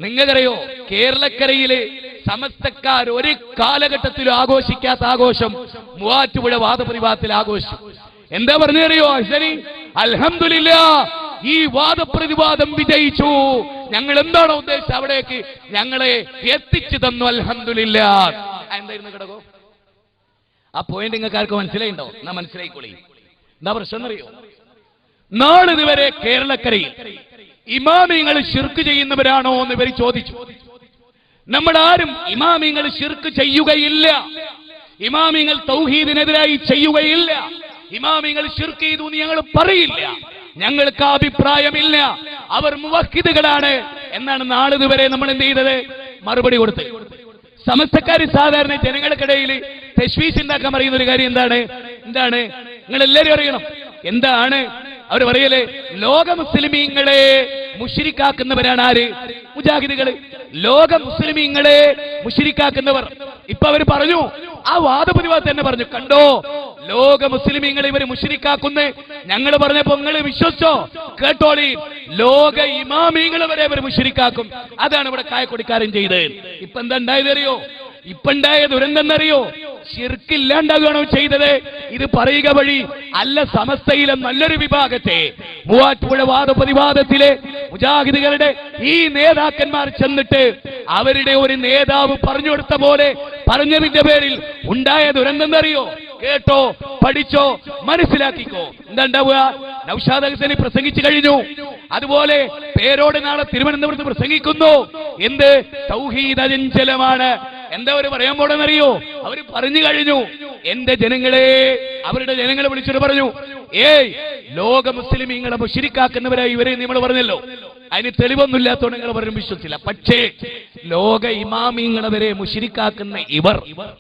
നിങ്ങൾക്കറിയോ, കേരളക്കരയില് സമസ്തക്കാർ ഒരു കാലഘട്ടത്തിലും ആഘോഷിക്കാത്ത ആഘോഷം മൂവാറ്റുപുഴ വാദപ്രതിവാദത്തിൽ ആഘോഷിച്ചു. എന്താ പറഞ്ഞറിയോ? ശരി, അൽഹംദുലില്ലാഹ്, ഈ വാദപ്രതിവാദം വിജയിച്ചു. ഞങ്ങൾ എന്താണോ ഉദ്ദേശിച്ചത് അവിടേക്ക് ഞങ്ങളെ എത്തിച്ചു തന്നു, അൽഹംദുലില്ലാഹ്. എന്തായിരുന്നു കിടക്കോ? ആ പോയിന്റ് നിങ്ങൾക്ക് ആർക്കും മനസ്സിലായിണ്ടോ? എന്നാ മനസ്സിലായിക്കോളി. എന്താ പ്രശ്നം എന്നറിയോ? നാളിതുവരെ കേരളക്കരയിൽ ഇമാമിങ്ങൾ ശിർക്ക് ചെയ്യുന്നവരാണോ എന്ന് ഇവർ ചോദിച്ചു. നമ്മളാരും ഇമാമിങ്ങൾ ശിർക്ക് ചെയ്യുകയില്ല, ഇമാമിങ്ങൾ തൗഹീദിനെതിരായി ചെയ്യുകയില്ല, ഇമാമിങ്ങൾ ശിർക്ക് ചെയ്തു എന്ന് ഞങ്ങൾ പറയില്ല, ഞങ്ങൾക്ക് അഭിപ്രായമില്ല, അവർ മുവഹിദുകളാണ് എന്നാണ് നാളിതുവരെ നമ്മൾ എന്ത് ചെയ്തത്, മറുപടി കൊടുത്ത്. സമസ്തക്കാര് സാധാരണ ജനങ്ങൾക്കിടയിൽ തശ്വീഷ് ഉണ്ടാക്കാൻ പറയുന്ന ഒരു കാര്യം എന്താണ് നിങ്ങൾ എല്ലാവരും അറിയണം. എന്താണ് അവർ പറയല്? ലോക മുസ്ലിമീങ്ങളെ മുശ്രിക്കാക്കുന്നവരാണ് ആര്? മുജാഹിദുകള്. ലോക മുസ്ലിമീങ്ങളെ മുശ്രിക്കാക്കുന്നവർ. ഇപ്പൊ അവർ പറഞ്ഞു, ആ വാദപ്രതിവാദം തന്നെ പറഞ്ഞു, കണ്ടോ ലോക മുസ്ലിമീങ്ങളെ ഇവര് മുശ്രിക്കാക്കുന്നു. ഞങ്ങൾ പറഞ്ഞപ്പോ നിങ്ങൾ വിശ്വസിച്ചോ? കേട്ടോളി, ലോക ഇമാമീങ്ങൾ വരെ ഇവർ മുശ്രിക്കാക്കും. അതാണ് ഇവിടെ കായക്കൊടിക്കാരൻ ചെയ്തത്. ഇപ്പൊ എന്താ ഉണ്ടായതറിയോ? ഇപ്പൊ ഉണ്ടായ ദുരന്തം ശിർക്കില്ലാണ്ടാകുകയാണോ ചെയ്തത്? ഇത് പറയുക വഴി അല്ല, സമസ്തയിലെ നല്ലൊരു വിഭാഗത്തെ മൂവാറ്റുപുഴ വാദപ്രതിവാദത്തിലെ മുജാഹിദുകളുടെ ഈ നേതാക്കന്മാർ ചെന്നിട്ട് അവരുടെ ഒരു നേതാവ് പറഞ്ഞു കൊടുത്ത പോലെ പറഞ്ഞതിന്റെ പേരിൽ ഉണ്ടായ ദുരന്തം അറിയോ? കേട്ടോ, പഠിച്ചോ, മനസ്സിലാക്കിക്കോ. എന്താ ഉണ്ടാവുക? നൗഷാദ് ഹുസൈനി പ്രസംഗിച്ചു കഴിഞ്ഞു. അതുപോലെ പേരോട് നാളെ തിരുവനന്തപുരത്ത് പ്രസംഗിക്കുന്നു. എന്ത്? തൗഹീദ് അചഞ്ചലമാണ്. എന്താ അവർ പറയാൻ പോണെന്നറിയോ? അവർ പറഞ്ഞു കഴിഞ്ഞു, എന്റെ ജനങ്ങളെ, അവരുടെ ജനങ്ങളെ വിളിച്ചിട്ട് പറഞ്ഞു, ഏയ് ലോക മുസ്ലിമീങ്ങളെ മുശ്രിക്കാക്കുന്നവരായി ഇവരെ നിങ്ങൾ പറഞ്ഞല്ലോ, അതിന് തെളിവൊന്നുമില്ലാത്തോണ്ട് നിങ്ങൾ പറഞ്ഞു വിശ്വസിച്ചില്ല. പക്ഷേ ലോക ഇമാമീങ്ങളെ വരെ മുശ്രിക്കാക്കുന്ന ഇവർ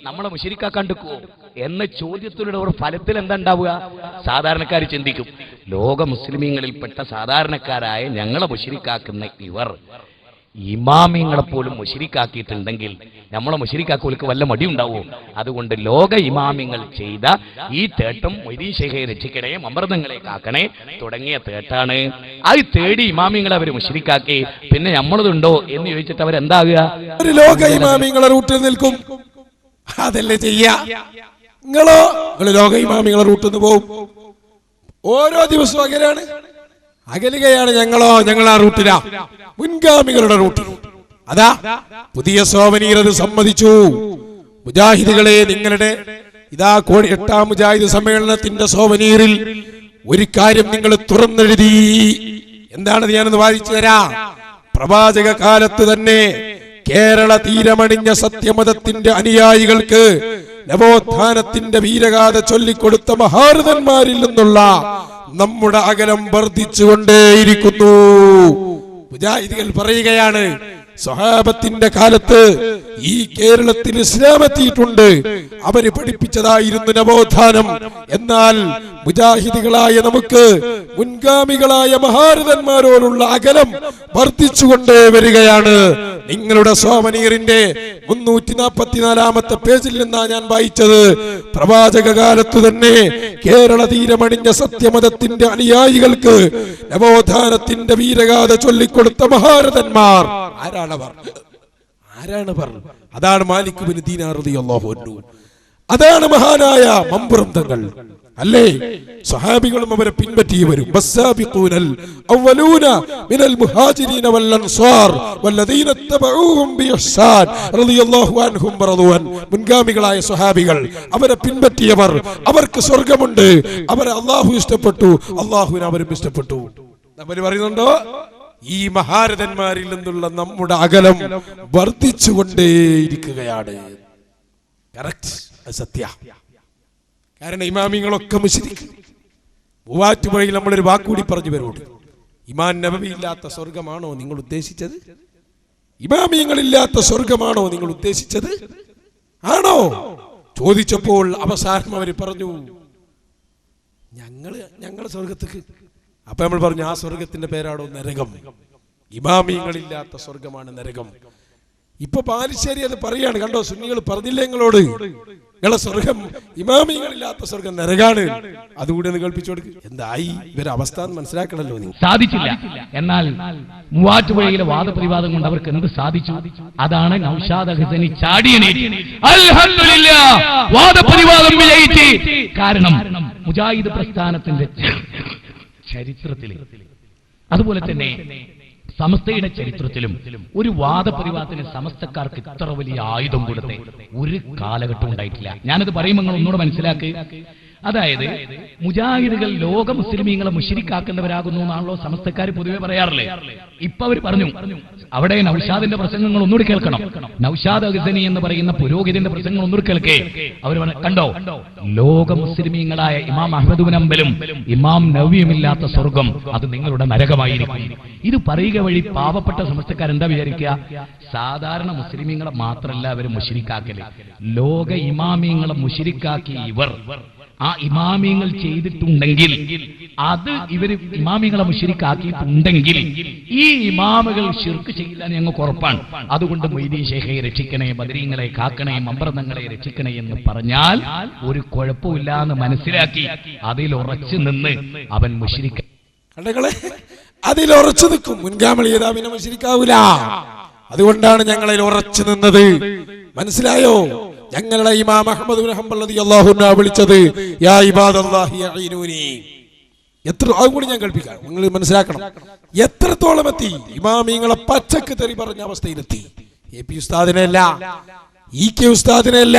നമ്മളെ മുശ്രിക്കാക്കാണ്ടിക്കുവോ എന്ന ചോദ്യത്തിലൂടെ ഒരു ഫലത്തിൽ എന്താ ഉണ്ടാവുക? സാധാരണക്കാർ ചിന്തിക്കും, ലോക മുസ്ലിമീങ്ങളിൽപ്പെട്ട സാധാരണക്കാരായ ഞങ്ങളെ മുശ്രിക്കാക്കുന്ന ഇവർ ഇമാമിങ്ങളെ പോലും മുശ്രിക്കാക്കിയിട്ടുണ്ടെങ്കിൽ നമ്മളെ മുശ്രിക്കാക്കോൽക്ക് വല്ല മടി ഉണ്ടാവുമോ? അതുകൊണ്ട് ലോക ഇമാമിങ്ങൾ ചെയ്ത ഈ തേട്ടം മൊയ്തീൻ ശൈഖെ രക്ഷിക്കണേ, അമൃതങ്ങളെ കാക്കണേ തുടങ്ങിയ തേട്ടാണ്. അത് തേടി ഇമാമിങ്ങളെ അവർ മുശ്രിക്കാക്കി. പിന്നെ നമ്മളതുണ്ടോ എന്ന് ചോദിച്ചിട്ട് അവരെന്താകുക? ലോക ഇമാമിങ്ങളെ റൂട്ടിൽ നിൽക്കും. അതല്ലേ ചെയ്യാ? നിങ്ങൾ ലോക ഇമാമിങ്ങളെ റൂട്ടിൽ നിന്ന് പോവും. ഓരോ ദിവസവും അകലുകയാണ്. ഞങ്ങൾ ആ റൂട്ടിലാ, മുൻഗാമികളുടെ റൂട്ടിൽ. അതാ പുതിയ സോവനീർ അത് സമ്മതിച്ചു. മുജാഹിദുകളെ, നിങ്ങളുടെ ഇതാ 8ാം മുജാഹിദ് സമ്മേളനത്തിന്റെ സോവനീറിൽ ഒരു കാര്യം നിങ്ങൾ തുറന്നെഴുതി. എന്താണെന്ന് ഞാനൊന്ന് വായിച്ചു തരാം. പ്രവാചക കാലത്ത് തന്നെ കേരള തീരമണിഞ്ഞ സത്യമതത്തിന്റെ അനുയായികൾക്ക് നവോത്ഥാനത്തിന്റെ വീരഗാഥ ചൊല്ലിക്കൊടുത്ത മഹാരഥന്മാരിൽ നിന്നുള്ള നമ്മുടെ അകലം വർദ്ധിച്ചുകൊണ്ടേയിരിക്കുന്നു. മുജാഹിദുകൾ പറയുകയാണ്, സ്വഹാബത്തിന്റെ കാലത്ത് ഈ കേരളത്തിൽ ഇസ്ലാം എത്തിയിട്ടുണ്ട്, അവര് പഠിപ്പിച്ചതായിരുന്നു നവോത്ഥാനം. എന്നാൽ മുജാഹിദുകളായ നമുക്ക് മുൻഗാമികളായ മഹാരഥന്മാരോടുള്ള അകലം വർദ്ധിച്ചുകൊണ്ടേ വരികയാണ്. നിങ്ങളുടെ സോമനീറിന്റെ 344-ാമത്തെ പേജിൽ നിന്നാ ഞാൻ വായിച്ചത്. പ്രവാചക കാലത്തു തന്നെ കേരള തീരമണിഞ്ഞ സത്യമതത്തിന്റെ അനുയായികൾക്ക് നവോത്ഥാനത്തിന്റെ വീരഗാഥ ചൊല്ലിക്കൊടുത്ത മഹാരഥന്മാർ ആരാണവർ? അതാണ് മാലിക് ബിൻ ദീനാർ റളിയല്ലാഹു അൻഹു. അതാണ് മഹാനായ മമ്പുറം തങ്ങൾ. അല്ലേ? സ്വഹാബികളും അവരെ പിൻപറ്റിയവരും. വസ്സാബിഖൂനൽ അവ്വലൂന മിനൽ മുഹാജിരീന വൽ അൻസാർ വല്ലദീന തബഊഹും ബിഇഹ്സാൻ റളിയല്ലാഹു അൻഹും വറദുവൻ. മുൻഗാമികളായ സ്വഹാബികൾ, അവരെ പിൻപറ്റിയവർ, അവർക്ക് സ്വർഗ്ഗമുണ്ട്. അവരെ അല്ലാഹു ഇഷ്ടപ്പെട്ടു, അല്ലാഹുവിനെ അവരും ഇഷ്ടപ്പെട്ടു. നമ്മൾ പറയുന്നുണ്ടോ? ഈ മഹാരഥന്മാരിൽ നിന്നുള്ള നമ്മുടെ അകലം വർദ്ധിച്ചുകൊണ്ടേയിരിക്കുകയാണ്. കറക്റ്റ്, സത്യ. കാരണം ഇമാമിങ്ങളൊക്കെ മുശ്രിക്ക്. മൂവാറ്റുപുഴയിൽ നമ്മളൊരു വാക്കുകൂടി പറഞ്ഞു വരോട്. ഇമാം നബവി ഇല്ലാത്ത സ്വർഗമാണോ നിങ്ങൾ ഉദ്ദേശിച്ചത്? ഇമാമിങ്ങളില്ലാത്ത സ്വർഗമാണോ നിങ്ങൾ ഉദ്ദേശിച്ചത്? ആണോ? ചോദിച്ചപ്പോൾ അവസാനം അവർ പറഞ്ഞു, ഞങ്ങള് സ്വർഗത്തേക്ക്. അപ്പൊ നമ്മൾ പറഞ്ഞു, ആ സ്വർഗത്തിന്റെ പേരാണോ നരകം? ഇമാമിങ്ങളില്ലാത്ത സ്വർഗമാണ് നരകം. ഇപ്പൊ ബാലുശ്ശേരി അത് പറയാണ്. കണ്ടോ, സുന്നികൾ പറഞ്ഞില്ല നിങ്ങളോട്, നിങ്ങളെ സ്വർഗം ഇമാമിങ്ങളില്ലാത്ത സ്വർഗം നരകാണ്. അതുകൂടി ഒന്ന് കേൾപ്പിച്ചു കൊടുക്ക്. എന്തായി ഇവരെ അവസ്ഥ മനസ്സിലാക്കണല്ലോ. നിങ്ങൾ സാധിച്ചില്ല. എന്നാൽ മൂവാറ്റുപുഴയിലെ വാദപ്രതിവാദം കൊണ്ട് അവർക്ക് എന്ത് സാധിച്ചു? അതാണ് നൗഷാദ് ഹുസൈനി ചാടിയണീറ്റ് അൽഹംദുലില്ലാഹ് വാദപ്രതിവാദം വിജയിച്ചു. കാരണം മുജാഹിദ് പ്രസ്ഥാനത്തിന്റെ ചരിത്രത്തില്, അതുപോലെ തന്നെ സമസ്തയുടെ ചരിത്രത്തിലും ഒരു വാദപ്രതിവാദത്തിന് സമസ്തക്കാർക്ക് ഇത്ര വലിയ ആയുധം കൊടുത്ത ഒരു കാലഘട്ടം ഉണ്ടായിട്ടില്ല. ഞാനത് പറയുമ്പോൾ നിങ്ങൾ ഒന്നുകൂടെ മനസ്സിലാക്കി. അതായത് മുജാഹിദുകൾ ലോക മുസ്ലിമീങ്ങളെ മുശ്രിക്കാക്കുന്നവരാകുന്നു എന്നാണല്ലോ സമസ്തക്കാർ പൊതുവെ പറയാറില്ലേ. ഇപ്പൊ അവർ പറഞ്ഞു, അവിടെ നൗഷാദിന്റെ പ്രസംഗങ്ങൾ ഒന്നുകൂടി കേൾക്കണം. നൗഷാദ് അഗ്സനി എന്ന് പറയുന്ന പുരോഹിതന്റെ പ്രസംഗങ്ങൾ ഒന്നുകൂടി കേൾക്കേ. അവർ കണ്ടോ, ലോക മുസ്ലിമീങ്ങളായ ഇമാം അഹ്മദ് ബിൻ ഹംബലും ഇമാം നവവിയുമില്ലാത്ത സ്വർഗം അത് നിങ്ങളുടെ നരകമായിരിക്കും. ഇത് പറയുക വഴി പാവപ്പെട്ട സമസ്തക്കാരെന്താ വിചാരിക്കുക? സാധാരണ മുസ്ലിമീങ്ങളെ മാത്രമല്ല അവർ മുശ്രിക്കാക്കല്, ലോക ഇമാമിയങ്ങളെ മുശ്രിക്കാക്കി ഇവർ ആ ഇമാമിയങ്ങൾ ചെയ്തിട്ടുണ്ടെങ്കിൽ, അത് ഇവര് ഇമാമിയങ്ങളെ മുശ്രിക്കാക്കിയിട്ടുണ്ടെങ്കിൽ ഈ ഇമാമുകൾ ശിർക്ക് ചെയ്യില്ല ഞങ്ങൾക്ക് ഉറപ്പാണ്. അതുകൊണ്ട് മൊയ്തീൻ ശൈഖയെ രക്ഷിക്കണേ, ബദരീങ്ങളെ കാക്കണേ, മമ്പ്രതങ്ങളെ രക്ഷിക്കണേ എന്ന് പറഞ്ഞാൽ ഒരു കുഴപ്പമില്ല എന്ന് മനസ്സിലാക്കി അതിൽ ഉറച്ചു നിന്ന് അവൻ മുശ്രിക്ക. കണ്ടകളെ, അതിൽ ഉറച്ചു നിൽക്കും. മുൻഗാമിളി ഏതാവിനെ മുശ്രിക്കാവൂല. അതുകൊണ്ടാണ് ഞങ്ങളിൽ ഉറച്ചു നിന്നത്. മനസ്സിലായോ? ഞങ്ങളുടെ ഇമാം അഹ്മദ് ബിൻ ഹംബൽ റളിയല്ലാഹു അൻഹു വിളിച്ചത് യാ ഇബാദല്ലാഹി യഈനൂനി. അതുകൂടി ഞാൻ കേൾപ്പിക്കാം, നിങ്ങൾ മനസ്സിലാക്കണം. എത്രത്തോളം എത്തി? ഇമാമിങ്ങളെ പച്ചക്ക് തെറി പറഞ്ഞ അവസ്ഥയിലെത്തി. എ പി ഉസ്താദിനെയല്ല, ഇ കെ ഉസ്താദിനെയല്ല,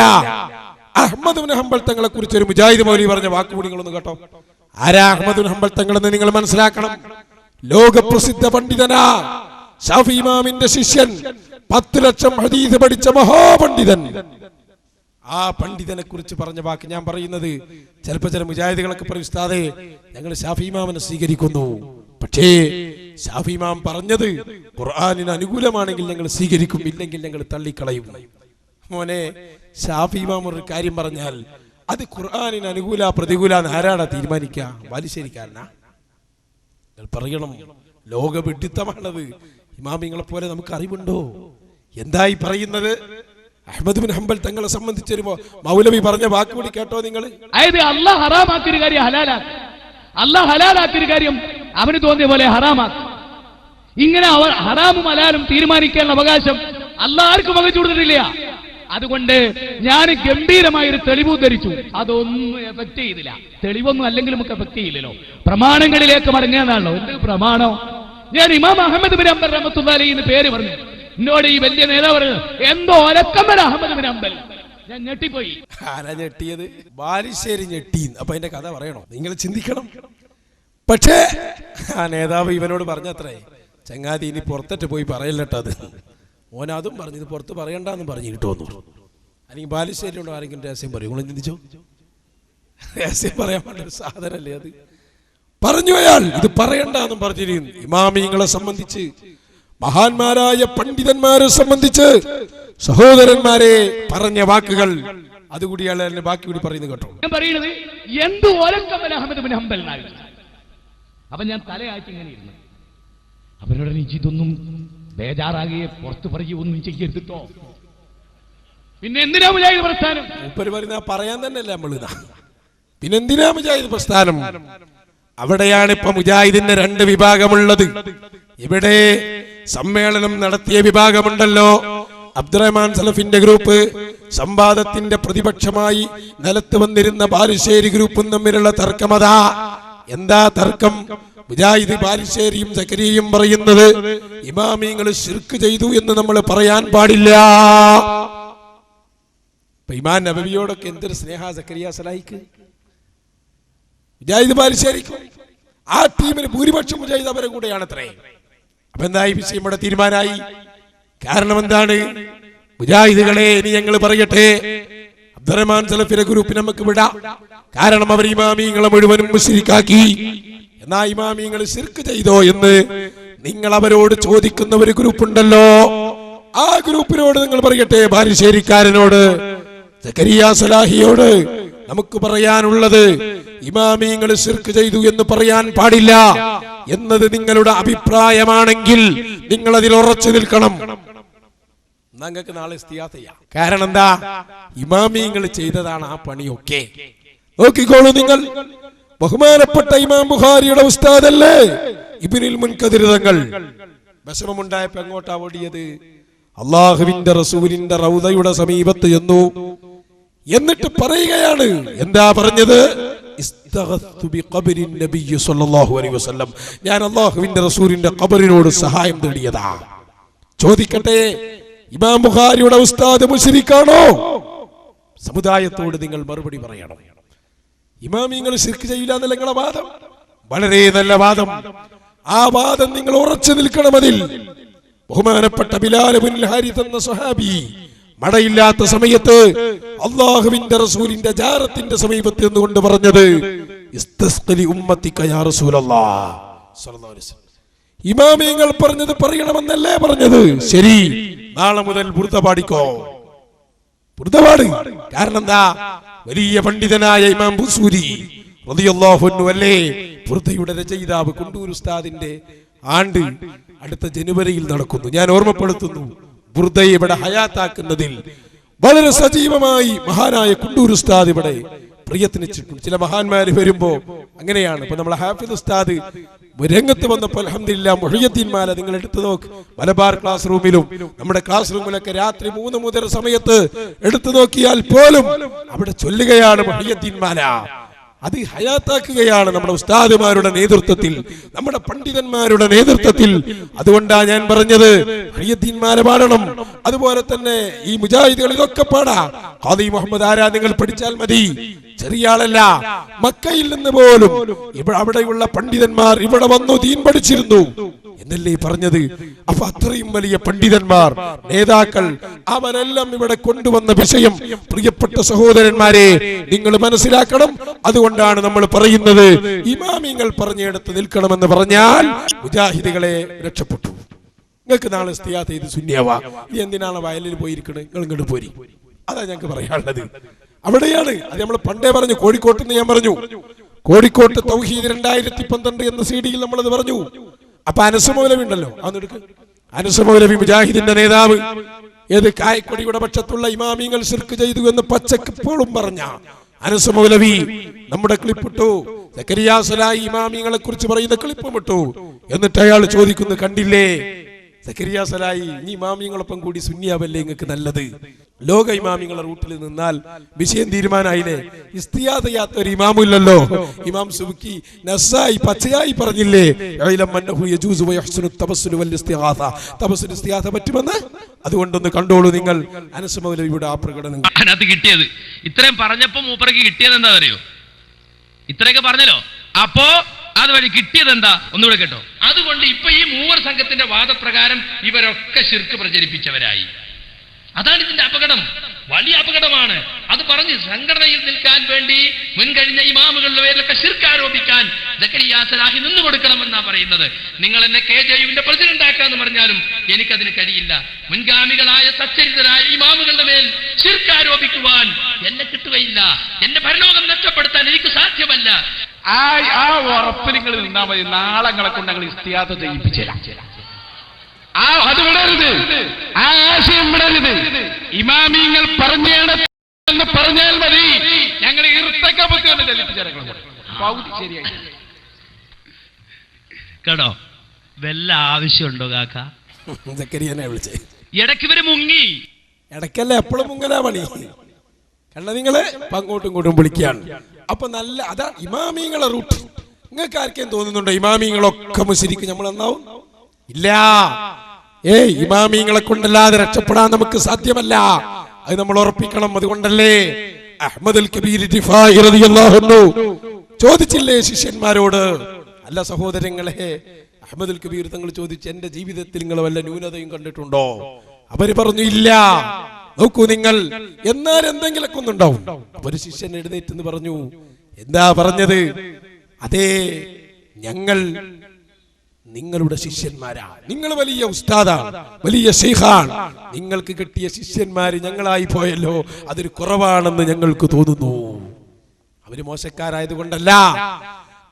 അഹ്മദ് ബിൻ ഹംബൽ തങ്ങളെ കുറിച്ച് ഒരു മുജാഹിദ് മൗലവി പറഞ്ഞ വാക്കുകൂടി നിങ്ങളൊന്ന് കേട്ടോ. ആരാ അഹ്മദ് ബിൻ ഹംബൽ തങ്ങളെന്ന് നിങ്ങൾ മനസ്സിലാക്കണം. ലോകപ്രസിദ്ധ പണ്ഡിതനാ, ഷാഫി ഇമാമിന്റെ ശിഷ്യൻ, 10 ലക്ഷം ഹദീസ് പഠിച്ച മഹാപണ്ഡിതൻ. ആ പണ്ഡിതനെ കുറിച്ച് പറഞ്ഞ വാക്ക് ഞാൻ പറയുന്നത്, ചിലപ്പോൾ ചില മുജാഹിദുകളൊക്കെ പറയും, ഉസ്താദേ ഞങ്ങൾ ഷാഫി ഇമാമിനെ സ്വീകരിക്കുന്നു, പക്ഷേ ഷാഫി ഇമാം പറഞ്ഞത് ഖുർആനിന് അനുകൂലമാണെങ്കിൽ ഞങ്ങൾ സ്വീകരിക്കും, ഇല്ലെങ്കിൽ ഞങ്ങൾ തള്ളിക്കളയും. മോനെ, ഷാഫി ഇമാം ഒരു കാര്യം പറഞ്ഞാൽ അത് ഖുർആനിന് അനുകൂല പ്രതികൂല ആരാടാ തീരുമാനിക്കുക? ബാലുശ്ശേരിക്കാരനാ? നിങ്ങൾ പറയണം, ലോക വിഡിത്തമാണത്. ഇമാമിങ്ങളെ പോലെ നമുക്ക് അറിവുണ്ടോ? എന്തായി പറയുന്നത്? അഹ്മദ് ബിൻ ഹംബൽ തങ്ങളെ സംബന്ധിച്ചൊരു മൗലവി പറഞ്ഞ വാക്കുകൂടി കേട്ടോ നിങ്ങൾ. അതായത് അല്ലാഹ് ഹറാമാക്കിയൊരു കാര്യം ഹലാലാക്കി, അല്ലാഹ് ഹലാലാക്കിയൊരു കാര്യം അവന് തോന്നിയ പോലെ ഹറാമാക്കി. ഇങ്ങനെ അവർ ഹറാമും ഹലാലും തീരുമാനിക്കാനുള്ള അവകാശം അല്ലാഹ് ആർക്കും വകച്ചു കൊടുത്തിട്ടില്ല. അതുകൊണ്ട് ഞാൻ ഗംഭീരമായൊരു തെളിവ് ഉദ്ധരിച്ചു, അതൊന്നും എഫക്ട് ചെയ്തില്ല. തെളിവൊന്നും അല്ലെങ്കിൽ നമുക്ക് എഫക്ട് ചെയ്യില്ലല്ലോ, പ്രമാണങ്ങളിലേക്ക് മടങ്ങാന്നാണല്ലോ. എന്ത് പ്രമാണം? ഞാൻ ഇമാം അഹ്മദ് ബിൻ ഹംബൽ റഹ്മത്തുള്ളാഹി അലൈഹി എന്ന് പേര് പറഞ്ഞു. എന്നോട് ഈ വലിയ നേതാവ് എന്തോ ഒലക്കമ്മല അഹ്മദ് ബിൻ ഹംബൽ. ഞാൻ ഞെട്ടിപ്പോയി. ആരാ ഞെട്ടിയത്? ബാലുശ്ശേരി ഞെട്ടി. അപ്പൊ അതിന്റെ കഥ പറയണോ? നിങ്ങൾ ചിന്തിക്കണം. പക്ഷേ ആ നേതാവ് ഇവനോട് പറഞ്ഞത്രേ, ചങ്ങാതി ഇനി പുറത്തിട്ട് പോയി പറയല്ലട്ടോ അത്. ഓനതും പറഞ്ഞു, ഇത് പുറത്ത് പറയണ്ടെന്ന് പറഞ്ഞു കിട്ടുമെന്നു. അല്ലെങ്കിൽ ബാലുശ്ശേരി ഉണ്ടോ ആരെങ്കിലും രഹസ്യം പറയും? നിങ്ങൾ ചിന്തിച്ചോ? രഹസ്യം പറയാൻ വേണ്ട സാധനല്ലേ അത്. പറഞ്ഞു അയാൾ, ഇത് പറയണ്ടെന്നും പറഞ്ഞിരുന്നു. ഇമാമിങ്ങളെ സംബന്ധിച്ച്, മഹാന്മാരായ പണ്ഡിതന്മാരെ സംബന്ധിച്ച്, സഹോദരന്മാരെ പറഞ്ഞ വാക്കുകൾ അതുകൂടി അയാൾ ബാക്കി കൂടി പറയുന്നത് കേട്ടോ. ഞാൻ പറയുന്നത് എന്ത് ഒലക്കമ്മല അഹ്മദ് ബിൻ ഹംബൽ. അപ്പൊ ഞാൻ തലയാറ്റി ഇങ്ങനെ ഇരുന്നു. അവരോട് ഇതൊന്നും ബേജാറാകിയെ പുറത്തു പറയുകയൊന്നും ചെയ്യരുതോ. പിന്നെ എന്തിനാ മുജാഹിദ് പ്രസ്ഥാനം? ഉപ്പര് പറയുന്ന പറയാൻ തന്നെയല്ലേ നമ്മളിതാ. പിന്നെന്തിനാ മുജാഹിദ് പ്രസ്ഥാനം? അവിടെയാണ് ഇപ്പൊ മുജാഹിദിന്റെ 2 വിഭാഗമുള്ളത്. ഇവിടെ സമ്മേളനം നടത്തിയ വിഭാഗമുണ്ടല്ലോ, അബ്ദുറഹ്മാൻ സലഫിന്റെ ഗ്രൂപ്പ്, സംവാദത്തിന്റെ പ്രതിപക്ഷമായി നിലത്ത് വന്നിരുന്ന ബാലുശ്ശേരി ഗ്രൂപ്പും തമ്മിലുള്ള തർക്കമതാ. എന്താ തർക്കം? മുജാഹിദ് ബാലുശ്ശേരിയും സക്കരിയയും പറയുന്നത് ഇമാമിങ്ങൾ ശിർക്ക് ചെയ്തു എന്ന് നമ്മൾ പറയാൻ പാടില്ല. ഇമാം നബവിയോടൊക്കെ എന്തൊരു സ്നേഹ സക്കരിയ സലായിക്ക്, മുജാഹിദ് ബാലുശ്ശേരിക്കും. ആ ടീമിന് ഭൂരിപക്ഷം മുജാഹിദ് അവരെ കൂടെയാണത്രേ. അപ്പൊ എന്തായി വിഷയം ഇവിടെ തീരുമാനമായി. കാരണം എന്താണ്? മുജാഹിദുകളെ ഇനി ഞങ്ങൾ പറയട്ടെ, അബ്ദുറഹ്മാൻ സലഫിന്റെ ഗ്രൂപ്പ് നമുക്ക് വിടാം. കാരണം അവർ ഇമാമിങ്ങളെ മുഴുവനും മുശ്രിക്കാക്കി. എന്നാ ഇമാമിങ്ങൾ ശിർക്ക് ചെയ്തോ എന്ന് നിങ്ങൾ അവരോട് ചോദിക്കുന്ന ഒരു ഗ്രൂപ്പ് ഉണ്ടല്ലോ, ആ ഗ്രൂപ്പിനോട് നിങ്ങൾ പറയട്ടെ, ബാലുശ്ശേരിക്കാരനോട്, സക്കരിയ സലാഹിയോട് നമുക്ക് പറയാനുള്ളത്, ഇമാമിങ്ങൾ ശിർക്ക് ചെയ്തു എന്ന് പറയാൻ പാടില്ല എന്നത് നിങ്ങളുടെ അഭിപ്രായമാണെങ്കിൽ നിങ്ങൾ അതിൽ ഉറച്ചു നിൽക്കണം. നിങ്ങൾക്ക് നാളെ ഇസ്തിയാസ. കാരണം എന്താ? ഇമാമിങ്ങൾ ചെയ്തതാണ് ആ പണിയൊക്കെ. നോക്കിക്കോളൂ നിങ്ങൾ, ബഹുമാനപ്പെട്ട ഇമാം ബുഖാരിയുടെ ഉസ്താദല്ലേ ഇബ്നുൽ മുൻകദിർ തങ്ങൾ. വിഷമമുണ്ടായപ്പോ എങ്ങോട്ടാ ഓടിയത്? അള്ളാഹുവിന്റെ റസൂലിന്റെ റൗദയുടെ സമീപത്ത് ചെന്നു. എന്നിട്ട് പറയുകയാണ്, എന്താ പറഞ്ഞത്? ഞാൻ അള്ളാഹുവിന്റെ റസൂലിന്റെ ഖബറിനോട് സഹായം തേടിയതാ. ചോദിക്കട്ടെ, ഇമാം ബുഖാരിയുടെ ഉസ്താദ് മുശ്രിക്കാണോ? സമുദായത്തോട് നിങ്ങൾ മറുപടി പറയണം. ഇമാമിങ്ങൾ ശിർക്ക് ചെയ്യില്ല എന്നല്ല നിങ്ങളെ വാദം. വളരെ നല്ല വാദം. ആ വാദം നിങ്ങൾ ഉറച്ചു നിൽക്കണം അതിൽ. ബഹുമാനപ്പെട്ട ബിലാൽ ഇബ്നുൽ ഹാരിസ് എന്ന സ്വഹാബി മഴയില്ലാത്ത സമയത്ത് അല്ലാഹുവിന്റെ റസൂലിന്റെ ജാറത്തിന്റെ സമീപത്ത് നിന്നുകൊണ്ട് പറഞ്ഞത്, ഇസ്തസ്ഖലി ഉമ്മത്തിക യാ റസൂലല്ലാഹ് സ്വല്ലല്ലാഹു അലൈഹി വസല്ലം. ഇമാമിങ്ങൾ പറഞ്ഞത് പറയണമെന്നല്ലേ പറഞ്ഞത്? ശരി, നാളെ മുതൽ ബുർദ പാടിക്കോ, ബുർദ പാട്. കാരണം എന്താ? വലിയ പണ്ഡിതനായ ഇമാം ബുസൂരി റളിയല്ലാഹു അൻഹു അല്ലേ ബുർദയുടെ രചയിതാവ്. കുണ്ടൂർ ഉസ്താദിന്റെ ആണ്ട് അടുത്ത ജനുവരിയിൽ നടക്കുന്നു. ഞാൻ ഓർമ്മപ്പെടുത്തുന്നു, ബുർദയെ ഇവിടെ ഹയാത്താക്കുന്നതിൽ വളരെ സജീവമായി മഹാനായ കുണ്ടൂർ ഉസ്താദ് ഇവിടെ പ്രിയത്തിനിച്ചിട്ടുണ്ട്. ചില മഹാന്മാര് വരുമ്പോ അങ്ങനെയാണ്. ഇപ്പൊ നമ്മളെ ഹാഫിദ് ഉസ്താദ് രംഗത്ത് വന്നപ്പോൾ അൽഹംദുലില്ലാഹ് മുഹയ്യദ്ദീൻ മാല നിങ്ങൾ എടുത്തു നോക്ക്. മലബാർ ക്ലാസ് റൂമിലും നമ്മുടെ ക്ലാസ് റൂമിലൊക്കെ രാത്രി 3 മുതൽ സമയത്ത് എടുത്തു നോക്കിയാൽ പോലും അവിടെ ചൊല്ലുകയാണ് മുഹയ്യദ്ദീൻ മാല. അത് ഹയാത്താക്കുകയാണ് നമ്മുടെ ഉസ്താദുമാരുടെ നേതൃത്വത്തിൽ, നമ്മുടെ പണ്ഡിതന്മാരുടെ നേതൃത്വത്തിൽ. അതുകൊണ്ടാണ് ഞാൻ പറഞ്ഞത് മുഹയ്യദ്ദീൻ മാല പാടണം. അതുപോലെ തന്നെ ഈ മുജാഹിദുകൾ ഇതൊക്കെ പാടാ. ഖാദി മുഹമ്മദ് ആരാ നിങ്ങൾ പഠിച്ചാൽ മതി. ചെറിയ ആളല്ല. മക്കയിൽ നിന്ന് പോലും അവിടെയുള്ള പണ്ഡിതന്മാർ ഇവിടെ വന്നു ദീൻ പഠിച്ചിരുന്നു എന്നല്ലേ പറഞ്ഞത്. അപ്പൊ അത്രയും വലിയ പണ്ഡിതന്മാർ, നേതാക്കൾ, അവരെല്ലാം ഇവിടെ കൊണ്ടുവന്ന വിഷയം പ്രിയപ്പെട്ട സഹോദരന്മാരെ നിങ്ങൾ മനസ്സിലാക്കണം. അതുകൊണ്ടാണ് നമ്മൾ പറയുന്നത് ഇമാമിങ്ങൾ പറഞ്ഞെടുത്ത് നിൽക്കണമെന്ന് പറഞ്ഞാൽ മുജാഹിദുകളെ രക്ഷപ്പെട്ടു. നിങ്ങൾക്ക് നാളെ ഇസ്തിയാത്ത് ചെയ്ത് സുന്നിയാവാ. ഇത് എന്തിനാണ് വയലിൽ പോയിരിക്കണേ? നിങ്ങൾ ഇങ്ങോട്ട് പോരി. അതാ ഞങ്ങൾക്ക് പറയാനുള്ളത്. അവിടെയാണ് അത് നമ്മൾ പണ്ടേ പറഞ്ഞു. കോഴിക്കോട്ട് നിന്ന് ഞാൻ പറഞ്ഞു, കോഴിക്കോട്ട് തൗഹീദ് 2012 എന്ന CD-യിൽ നമ്മളത് പറഞ്ഞു. അപ്പൊ അനസ് മൗലവി ഉണ്ടല്ലോ, അതെടുക്ക്. അനസ് മൗലവി മുജാഹിദിന്റെ നേതാവ്, ഏത് കായക്കൊടിയുടെ പക്ഷത്തുള്ള ഇമാമിങ്ങൾ ശിർക്ക് ചെയ്തു എന്ന് പച്ചക്ക് ഇപ്പോഴും പറഞ്ഞ അനസ് മൗലവി നമ്മുടെ ക്ലിപ്പിട്ടു. സക്കരിയ സലാഹി ഇമാമിങ്ങളെ കുറിച്ച് പറയുന്ന ക്ലിപ്പും ഇട്ടു. എന്നിട്ട് അയാൾ ചോദിക്കുന്നു, കണ്ടില്ലേ സക്കരിയ സലാഹി, നീ ഇമാമിങ്ങളൊപ്പം കൂടി സുന്നിയാവല്ലേ നിങ്ങൾക്ക് നല്ലത്? ലോക ഇമാമിങ്ങളെ റൂട്ടിൽ നിന്നാൽ വിഷയം തീരുമാനായില്ലേ? ഇസ്തിയാദ ചെയ്യാത്ത ഒരു ഇമാമില്ലല്ലോ. ഇമാം സുബ്കി നസായി പച്ചയായി പറഞ്ഞില്ലേ, പറ്റുമെന്ന്. അതുകൊണ്ടൊന്ന് കണ്ടോളൂ നിങ്ങൾ അനസ് മൗലവിയുടെ ആ പ്രകടനം. അതിനകത്ത് കിട്ടിയത് ഇത്രയും പറഞ്ഞപ്പോ മൂപ്പർക്ക് കിട്ടിയത് എന്താ അറിയോ? ഇത്രയൊക്കെ പറഞ്ഞല്ലോ. അപ്പോ അതുവഴി കിട്ടിയത് എന്താ? ഒന്നുകൂടെ കേട്ടോ. അതുകൊണ്ട് ഇപ്പൊ ഈ മൂവർ സംഘത്തിന്റെ വാദപ്രകാരം ഇവരൊക്കെ ശിർക്ക് പ്രചരിപ്പിച്ചവരായി. അതാണ് ഇതിന്റെ അപകടം, വലിയ അപകടമാണ്. അത് പറഞ്ഞ് സംഘടനയിൽ നിൽക്കാൻ വേണ്ടി മുൻകഴിഞ്ഞ ഇമാമുകളുടെ പേരിലൊക്കെ ശിർക്ക് ആരോപിക്കാൻ സക്കരിയ സലാഹി നിന്നു കൊടുക്കണമെന്നാ പറയുന്നത്. നിങ്ങൾ എന്നെ KJU-വിന്റെ പ്രസിഡന്റ് ആക്കാന്ന് പറഞ്ഞാലും എനിക്കതിന് കഴിയില്ല. മുൻഗാമികളായ സച്ചരിതരായ ഇമാമുകളുടെ മേൽ ശിർക്ക് ആരോപിക്കുവാൻ എന്നെ കിട്ടുകയില്ല. എന്റെ പരലോകം നഷ്ടപ്പെടുത്താൻ എനിക്ക് സാധ്യമല്ല. ആ ഉറപ്പ് നിങ്ങൾ നിന്നാ മതി. നാളെ ഞങ്ങളെ കൊണ്ട് ഞങ്ങൾ ഇസ്തിയാത്ത് ചെയ്യിപ്പിച്ചേരാം. അത് വിടരുത്, ആ ആശയം വിടരുത്. ഇമാമിങ്ങൾ പറഞ്ഞെന്ന് പറഞ്ഞാൽ മതി. ഞങ്ങൾ ഇർത്തക്കപ്പത്തി കൊണ്ട് ചലിപ്പിച്ചേരാം. ശരിയായി കേട്ടോ. വല്ല ആവശ്യമുണ്ടോ കാക്ക? സക്കരിയനെ വിളിച്ചേ. ഇടയ്ക്ക് ഇവര് മുങ്ങി. ഇടയ്ക്കല്ല, എപ്പോഴും മുങ്ങലാ പണി. കണ്ട നിങ്ങള് അങ്ങോട്ടും ഇങ്ങോട്ടും വിളിക്കുകയാണ്. അപ്പൊ നല്ല അതാ ഇമാമിങ്ങളെ റൂട്ട്. നിങ്ങൾക്ക് ആർക്കേം തോന്നുന്നുണ്ടോ ഇമാമിങ്ങളൊക്കെ മുസ്ലിക്ക് നമ്മൾ നന്നാവും? ഇല്ല. ഇമാമിങ്ങളെ കൊണ്ടല്ലാതെ രക്ഷപ്പെടാൻ നമുക്ക് സാധ്യമല്ല. അത് നമ്മൾ ഉറപ്പിക്കണം. അതുകൊണ്ടല്ലേ അഹ്മദ് അൽ കബീർ റിഫായി റളിയല്ലാഹു അൻഹു ചോദിച്ചില്ലേ ശിഷ്യന്മാരോട്, അല്ല സഹോദരങ്ങളെ, അഹ്മദ് അൽ കബീർ തങ്ങൾ ചോദിച്ചു, എന്റെ ജീവിതത്തിൽ നിങ്ങൾ വല്ല ന്യൂനതയും കണ്ടിട്ടുണ്ടോ? അവര് പറഞ്ഞു ഇല്ല. നോക്കൂ നിങ്ങൾ, എന്നാൽ എന്തെങ്കിലൊക്കെ ഒന്നുണ്ടാവും. അപ്പൊ ഒരു ശിഷ്യൻ എഴുന്നേറ്റ് എന്ന് പറഞ്ഞു, എന്താ പറഞ്ഞത്? അതേ, ഞങ്ങൾ നിങ്ങളുടെ ശിഷ്യന്മാരാ. നിങ്ങൾ വലിയ ഉസ്താദാണ്, വലിയ ശൈഖാണ്. നിങ്ങൾക്ക് കിട്ടിയ ശിഷ്യന്മാര് ഞങ്ങളായി പോയല്ലോ, അതൊരു കുറവാണെന്ന് ഞങ്ങൾക്ക് തോന്നുന്നു. അവര് മോശക്കാരായത് കൊണ്ടല്ല,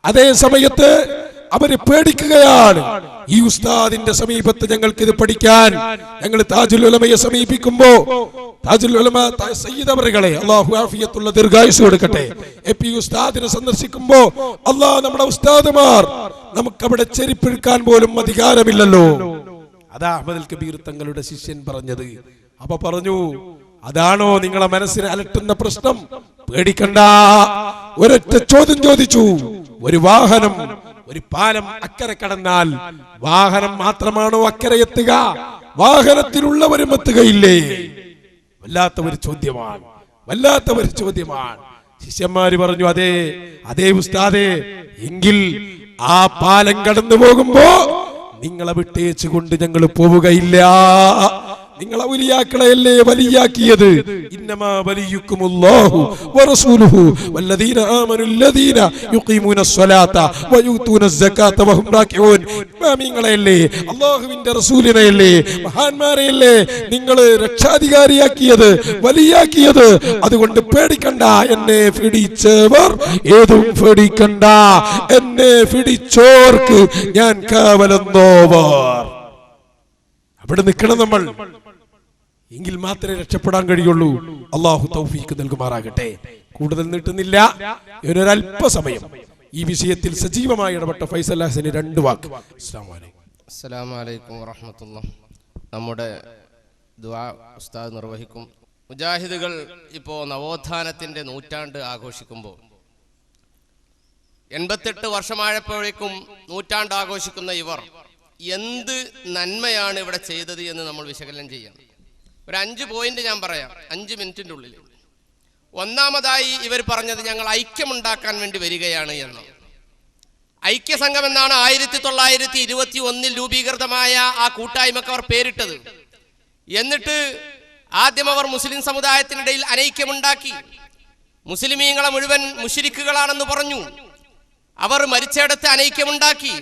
അതേ സമയത്ത് അവര് പേടിക്കുകയാണ്. ഈ ഉസ്താദിന്റെ സമീപത്ത് ഞങ്ങൾക്ക് ഇത് പഠിക്കാൻ ഞങ്ങൾ താജുൽ ഉലമയെ സമീപിക്കുമ്പോ, താജുൽ ഉലമ സയ്യിദ് അവറുകളെ അല്ലാഹു ആഫിയത്തുള്ള ദീർഘായുസ്സ് കൊടുക്കട്ടെ, AP ഉസ്താദിനെ സന്ദർശിക്കുമ്പോ, അല്ലാഹ് നമ്മുടെ ഉസ്താദുമാർ നമുക്കവിടെ ചെരിപ്പിഴുക്കാൻ പോലും അധികാരമില്ലല്ലോ. അതാ അഹ്മദ് അൽ കബീർ തങ്ങളുടെ ശിഷ്യൻ പറഞ്ഞത്. അപ്പൊ പറഞ്ഞു, അതാണോ നിങ്ങളെ മനസ്സിനെ അലട്ടുന്ന പ്രശ്നം? പേടിക്കണ്ട. ഒരൊറ്റ ചോദ്യം ചോദിച്ചു. ഒരു വാഹനം ഒരു പാലം അക്കരെ കടന്നാൽ വാഹനം മാത്രമാണോ അക്കരെ എത്തുക? വാഹനത്തിലുള്ളവരും എത്തുകയില്ലേ? വല്ലാത്ത ഒരു ചോദ്യമാണ്, വല്ലാത്ത ഒരു ചോദ്യമാണ്. ശിഷ്യന്മാര് പറഞ്ഞു, അതെ അതേ ഉസ്താദേ, എങ്കിൽ ആ പാലം കടന്നു പോകുമ്പോ നിങ്ങളെ വിട്ടേച്ചു കൊണ്ട് ഞങ്ങൾ പോവുകയില്ല. നിങ്ങളെ വലിയാക്കളെയല്ലേ വലിയാക്കിയത്. ഇന്നമാ വലിയുക്കുമുല്ലാഹു വറസൂലുഹു വല്ലദീന ആമനുല്ലദീന യുഖീമൂനസ്സലാത്ത വയൂതൂനസ്സകാത്ത വഹും റാകിഊൻ. ഇമാമിങ്ങളെയല്ലേ, അല്ലാഹുവിന്റെ റസൂലിനെയല്ലേ, മഹാന്മാരെയല്ലേ നിങ്ങൾ രക്ഷാധികാരിയാക്കിയത്, വലിയാക്കിയത്. അതുകൊണ്ട് പേടിക്കണ്ട, എന്നെ പിടിച്ചവർ ഏതും പേടിക്കണ്ട, എന്നെ പിടിച്ചോർക്ക് ഞാൻ കാവലെന്നോവർ. അവിടെ നിൽക്കണം നമ്മൾ, എങ്കിൽ മാത്രമേ രക്ഷപ്പെടാൻ കഴിയുള്ളൂ. അള്ളാഹു തൗഫീഖ് നൽകുമാറാകട്ടെ. കൂടുതൽ നീട്ടുന്നില്ല, ഒരല്പസമയം ഈ വിഷയത്തിൽ സജീവമായി ഇടപെട്ട ഫൈസൽ ഹസന് 2 വാക്ക്. അസ്സലാമു അലൈക്കും വറഹ്മത്തുള്ളാഹി. നമ്മുടെ ദുആ ഉസ്താദ് നിർവഹിക്കും. മുജാഹിദുകൾ ഇപ്പോൾ നവോത്ഥാനത്തിന്റെ നൂറ്റാണ്ട് ആഘോഷിക്കുമ്പോൾ 88 വർഷമായപ്പോഴേക്കും നൂറ്റാണ്ട് ആഘോഷിക്കുന്ന ഇവർ എന്ത് നന്മയാണ് ഇവിടെ ചെയ്തത് എന്ന് നമ്മൾ വിശകലനം ചെയ്യാം. ഒരു 5 പോയിന്റ് ഞാൻ പറയാം 5 മിനിറ്റിൻ്റെ ഉള്ളിൽ. ഒന്നാമതായി ഇവർ പറഞ്ഞത് ഞങ്ങൾ ഐക്യമുണ്ടാക്കാൻ വേണ്ടി വരികയാണ് എന്ന്. ഐക്യസംഘം എന്നാണ് 1921 രൂപീകൃതമായ ആ കൂട്ടായ്മക്ക് അവർ പേരിട്ടത്. എന്നിട്ട് ആദ്യം അവർ മുസ്ലിം സമുദായത്തിനിടയിൽ അനൈക്യമുണ്ടാക്കി. മുസ്ലിമീങ്ങളെ മുഴുവൻ മുശ്രിക്കുകളാണെന്ന് പറഞ്ഞു. അവർ മരിച്ചിടത്ത് അനൈക്യമുണ്ടാക്കി,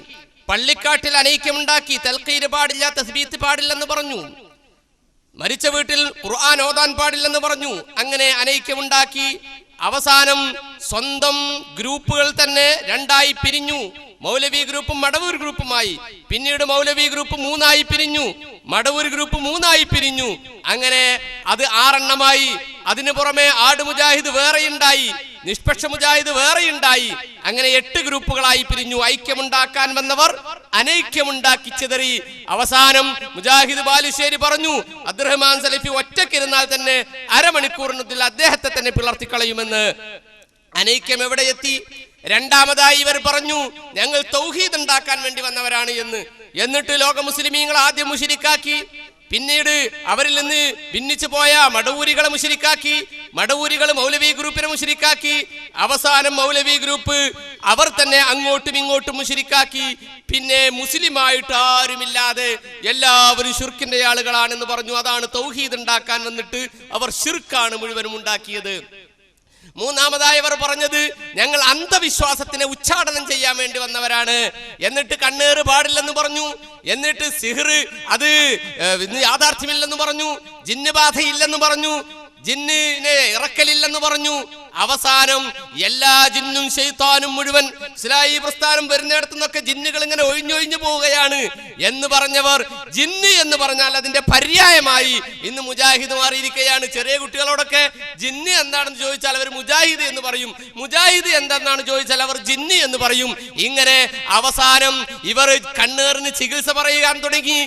പള്ളിക്കാട്ടിൽ അനൈക്യമുണ്ടാക്കി, തൽഖീർ പാടില്ല, തസ്ബീത്ത് പാടില്ലെന്ന് പറഞ്ഞു, മരിച്ച വീട്ടിൽ ഖുർആൻ ഓതാൻ പാടില്ലെന്ന് പറഞ്ഞു. അങ്ങനെ അനൈക്യമുണ്ടാക്കി. അവസാനം സ്വന്തം ഗ്രൂപ്പുകൾ തന്നെ 2ആയി പിരിഞ്ഞു. മൗലവി ഗ്രൂപ്പും മടവൂർ ഗ്രൂപ്പുമായി. പിന്നീട് മൗലവി ഗ്രൂപ്പ് 3ആയി പിരിഞ്ഞു, മടവൂർ ഗ്രൂപ്പ് 3ആയി പിരിഞ്ഞു. അങ്ങനെ അത് 6 എണ്ണമായി. അതിനു പുറമെ ആട് മുജാഹിദ് വേറെയുണ്ടായി, നിഷ്പക്ഷ മുജാഹിദ് വേറെയുണ്ടായി. അങ്ങനെ 8 ഗ്രൂപ്പുകളായി പിരിഞ്ഞു. ഐക്യമുണ്ടാക്കാൻ വന്നവർ അനൈക്യമുണ്ടാക്കി ചിതറി. അവസാനം മുജാഹിദ് ബാലുശ്ശേരി പറഞ്ഞു, അബ്ദുറഹ്മാൻ സലഫി ഒറ്റക്കിരുന്നാൽ തന്നെ അരമണിക്കൂറിനുള്ളിൽ അദ്ദേഹത്തെ തന്നെ പിളർത്തിക്കളയുമെന്ന്. അനൈക്യം എവിടെ എത്തി? രണ്ടാമതായി ഇവർ പറഞ്ഞു ഞങ്ങൾ തൗഹീദ് ഉണ്ടാക്കാൻ വേണ്ടി വന്നവരാണ് എന്ന്. എന്നിട്ട് ലോക മുസ്ലിമീങ്ങൾ ആദ്യം മുശ്രിക്കാക്കി, പിന്നീട് അവരിൽ നിന്ന് ഭിന്നിച്ചു പോയ മടവൂരികളെ മുശ്രിക്കാക്കി, മടവൂരികൾ മൗലവി ഗ്രൂപ്പിനെ മുശ്രിക്കാക്കി. അവസാനം മൗലവി ഗ്രൂപ്പ് അവർ തന്നെ അങ്ങോട്ടും ഇങ്ങോട്ടും മുശ്രിക്കാക്കി. പിന്നെ മുസ്ലിമായിട്ട് ആരുമില്ലാതെ എല്ലാവരും ശിർക്കിന്റെ ആളുകളാണെന്ന് പറഞ്ഞു. അതാണ് തൗഹീദ് ഉണ്ടാക്കാൻ വന്നിട്ട് അവർ ശിർക്കാണ് മുഴുവനും ഉണ്ടാക്കിയത്. മൂന്നാമതായി അവർ പറഞ്ഞത് ഞങ്ങൾ അന്ധവിശ്വാസത്തിനെ ഉച്ചാടനം ചെയ്യാൻ വേണ്ടി വന്നവരാണ്. എന്നിട്ട് കണ്ണേറ് പാടില്ലെന്ന് പറഞ്ഞു. എന്നിട്ട് സിഹ്ർ അത് യാഥാർത്ഥ്യമില്ലെന്ന് പറഞ്ഞു. ജിന്ന് ബാധയില്ലെന്ന് പറഞ്ഞു. ജിന്നിനെ ഇറക്കലില്ലെന്ന് പറഞ്ഞു. അവസാനം എല്ലാ ജിന്നും ശൈത്താനും മുഴുവൻ ഇസ്ലാഹി പ്രസ്ഥാനം വരുന്നിടത്തു നിന്നൊക്കെ ജിന്നുകൾ ഇങ്ങനെ ഒഴിഞ്ഞൊഴിഞ്ഞു പോവുകയാണ് എന്ന് പറഞ്ഞവർ ജിന്ന് എന്ന് പറഞ്ഞാൽ അതിന്റെ പര്യായമായി ഇന്ന് മുജാഹിദ് മാറിയിരിക്കുകയാണ്. ചെറിയ കുട്ടികളോടൊക്കെ ജിന്ന് എന്താണെന്ന് ചോദിച്ചാൽ അവർ മുജാഹിദ് എന്ന് പറയും, മുജാഹിദ് എന്തെന്നാണ് ചോദിച്ചാൽ അവർ ജിന്ന് എന്ന് പറയും. ഇങ്ങനെ അവസാനം ഇവർ കണ്ണേറിന് ചികിത്സ പറയാൻ തുടങ്ങി.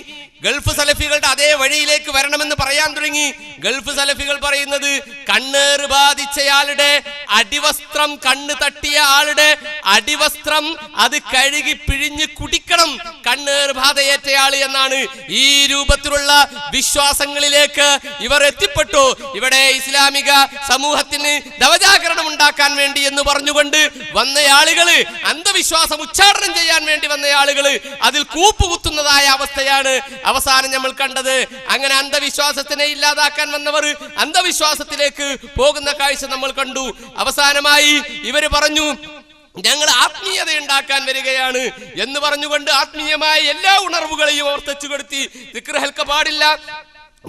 ഗൾഫ് സലഫികളുടെ അതേ വഴിയിലേക്ക് വരണമെന്ന് പറയാൻ തുടങ്ങി. ഗൾഫ് സലഫികൾ പറയുന്നത് കണ്ണേറ് ബാധിച്ചയാളുടെ അടിവസ്ത്രം, കണ്ണ് തട്ടിയ ആളുടെ അടിവസ്ത്രം അത് കഴുകി പിഴിഞ്ഞ് കുടിക്കണം കണ്ണേറ് ബാധയേറ്റയാള് എന്നാണ്. ഈ രൂപത്തിലുള്ള വിശ്വാസങ്ങളിലേക്ക് ഇവർ എത്തിപ്പെട്ടു. ഇവിടെ ഇസ്ലാമിക സമൂഹത്തിന് നവജാഗരണം ഉണ്ടാക്കാൻ വേണ്ടി എന്ന് പറഞ്ഞുകൊണ്ട് വന്നയാളുകള്, അന്ധവിശ്വാസം ഉച്ചാടനം ചെയ്യാൻ വേണ്ടി വന്നയാളുകള് അതിൽ കൂപ്പുകുത്തുന്നതായ അവസ്ഥയാണ് അവസാനം നമ്മൾ കണ്ടത്. അങ്ങനെ അന്ധവിശ്വാസത്തിനെ ഇല്ലാതാക്കാൻ വന്നവർ അന്ധവിശ്വാസത്തിലേക്ക് പോകുന്ന കാഴ്ച നമ്മൾ കണ്ടു. അവസാനമായി ഇവര് പറഞ്ഞു ഞങ്ങൾ ആത്മീയത ഉണ്ടാക്കാൻ വരികയാണ് എന്ന് പറഞ്ഞുകൊണ്ട് ആത്മീയമായ എല്ലാ ഉണർവുകളെയും ഓർത്തെച്ചു കൊടുത്തി. ദിക്ർ ഹൽക്ക പാടില്ല,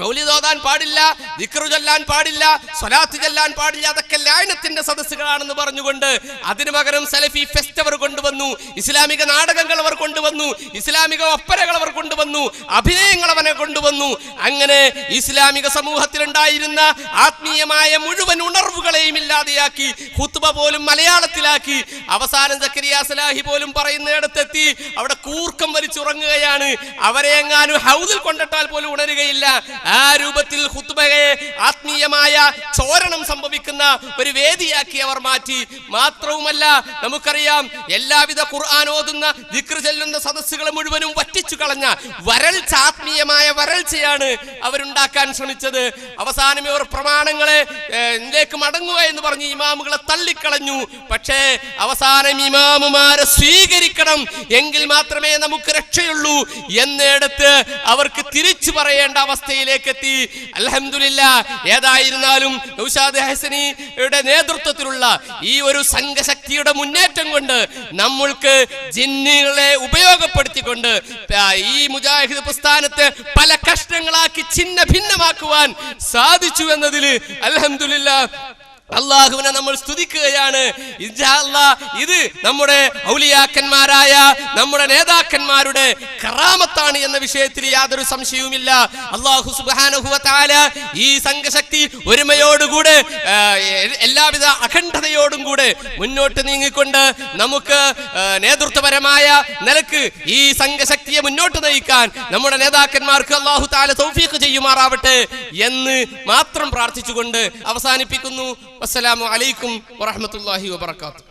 മൗലിദ് ഓതാൻ പാടില്ല, ദിക്ർ ചൊല്ലാൻ പാടില്ല, സ്വലാത്ത് ചൊല്ലാൻ പാടില്ല, അതൊക്കെ ലഅനത്തിന്റെ സദസ്സുകളാണെന്ന് പറഞ്ഞുകൊണ്ട് അതിനു പകരം സലഫി ഫെസ്റ്റ് അവർ കൊണ്ടുവന്നു, ഇസ്ലാമിക നാടകങ്ങൾ അവർ കൊണ്ടുവന്നു, ഇസ്ലാമിക ഒപ്പരകൾ അവർ കൊണ്ടുവന്നു, അഭിനയങ്ങൾ അവനെ കൊണ്ടുവന്നു. അങ്ങനെ ഇസ്ലാമിക സമൂഹത്തിലുണ്ടായിരുന്ന ആത്മീയമായ മുഴുവൻ ഉണർവുകളെയും ഇല്ലാതെയാക്കി. ഖുത്ബ പോലും മലയാളത്തിലാക്കി. അവസാനം സക്കരിയ സലാഹി പോലും പറയുന്നിടത്തെത്തി അവിടെ കൂർക്കം വലിച്ചുറങ്ങുകയാണ്. അവരെ എങ്ങാനും ഹൗദിൽ കൊണ്ടിട്ടാൽ പോലും ഉണരുകയില്ല. ആ രൂപത്തിൽ ഖുത്ബയെ ആത്മീയമായ ചോരണം സംഭവിക്കുന്ന ഒരു വേദിയാക്കി അവർ മാറ്റി. മാത്രവുമല്ല, നമുക്കറിയാം എല്ലാവിധ ഖുർആൻ ഓതുന്ന ദിക്ർ ചൊല്ലുന്ന സദസ്സുകൾ മുഴുവനും വറ്റിച്ചു കളഞ്ഞ വരൾച്ച, ആത്മീയമായ വരൾച്ചയാണ് അവരുണ്ടാക്കാൻ ശ്രമിച്ചത്. അവസാനം ഇവർ പ്രമാണങ്ങളെ മടങ്ങുക എന്ന് പറഞ്ഞ് ഇമാമുകളെ തള്ളിക്കളഞ്ഞു. പക്ഷേ അവസാനം ഇമാമുമാരെ സ്വീകരിക്കണം, എങ്കിൽ മാത്രമേ നമുക്ക് രക്ഷയുള്ളൂ എന്നിടത്ത് അവർക്ക് തിരിച്ചു പറയേണ്ട അവസ്ഥയിലേക്ക് എത്തി. അൽഹംദുലില്ലാഹ്. ഏതായിരുന്നാലും നൗഷാദ് ഹസനിയുടെ നേതൃത്വത്തിലുള്ള ഈ ഒരു സംഘശക്തിയുടെ മുന്നേറ്റം കൊണ്ട് നമ്മൾക്ക് ജിന്നുകളെ ഉപയോഗപ്പെടുത്തിക്കൊണ്ട് ഈ മുജാഹിദ് പ്രസ്ഥാനത്തെ പല കഷ്ണങ്ങളാക്കി ഛിന്ന ഭിന്നമാക്കുവാൻ സാധിച്ചു എന്നതിൽ അൽഹംദുലില്ലാഹ് അള്ളാഹുവിനെ നമ്മൾ സ്തുതിക്കുകയാണ്. ഇൻഷാ അല്ലാഹ് ഇത് നമ്മുടെ ഔലിയാക്കന്മാരായ നമ്മുടെ നേതാക്കന്മാരുടെ കറാമത്താണ് എന്ന വിഷയത്തിൽ യാതൊരു സംശയവുമില്ല. അല്ലാഹു സുബ്ഹാനഹു വ തആല ഈ സംഘശക്തി ഒരുമയോടുകൂടെ എല്ലാവിധ അഖണ്ഡതയോടും കൂടെ മുന്നോട്ട് നീങ്ങിക്കൊണ്ട് നമുക്ക് നേതൃത്വപരമായ നിലക്ക് ഈ സംഘശക്തിയെ മുന്നോട്ട് നയിക്കാൻ നമ്മുടെ നേതാക്കന്മാർക്ക് അല്ലാഹു തആല തൗഫീഖ് ചെയ്യുമാറാവട്ടെ എന്ന് മാത്രം പ്രാർത്ഥിച്ചുകൊണ്ട് അവസാനിപ്പിക്കുന്നു. അസ്സലാമു അലൈക്കും വറഹ്മത്തുള്ളാഹി വബറകാതുഹു.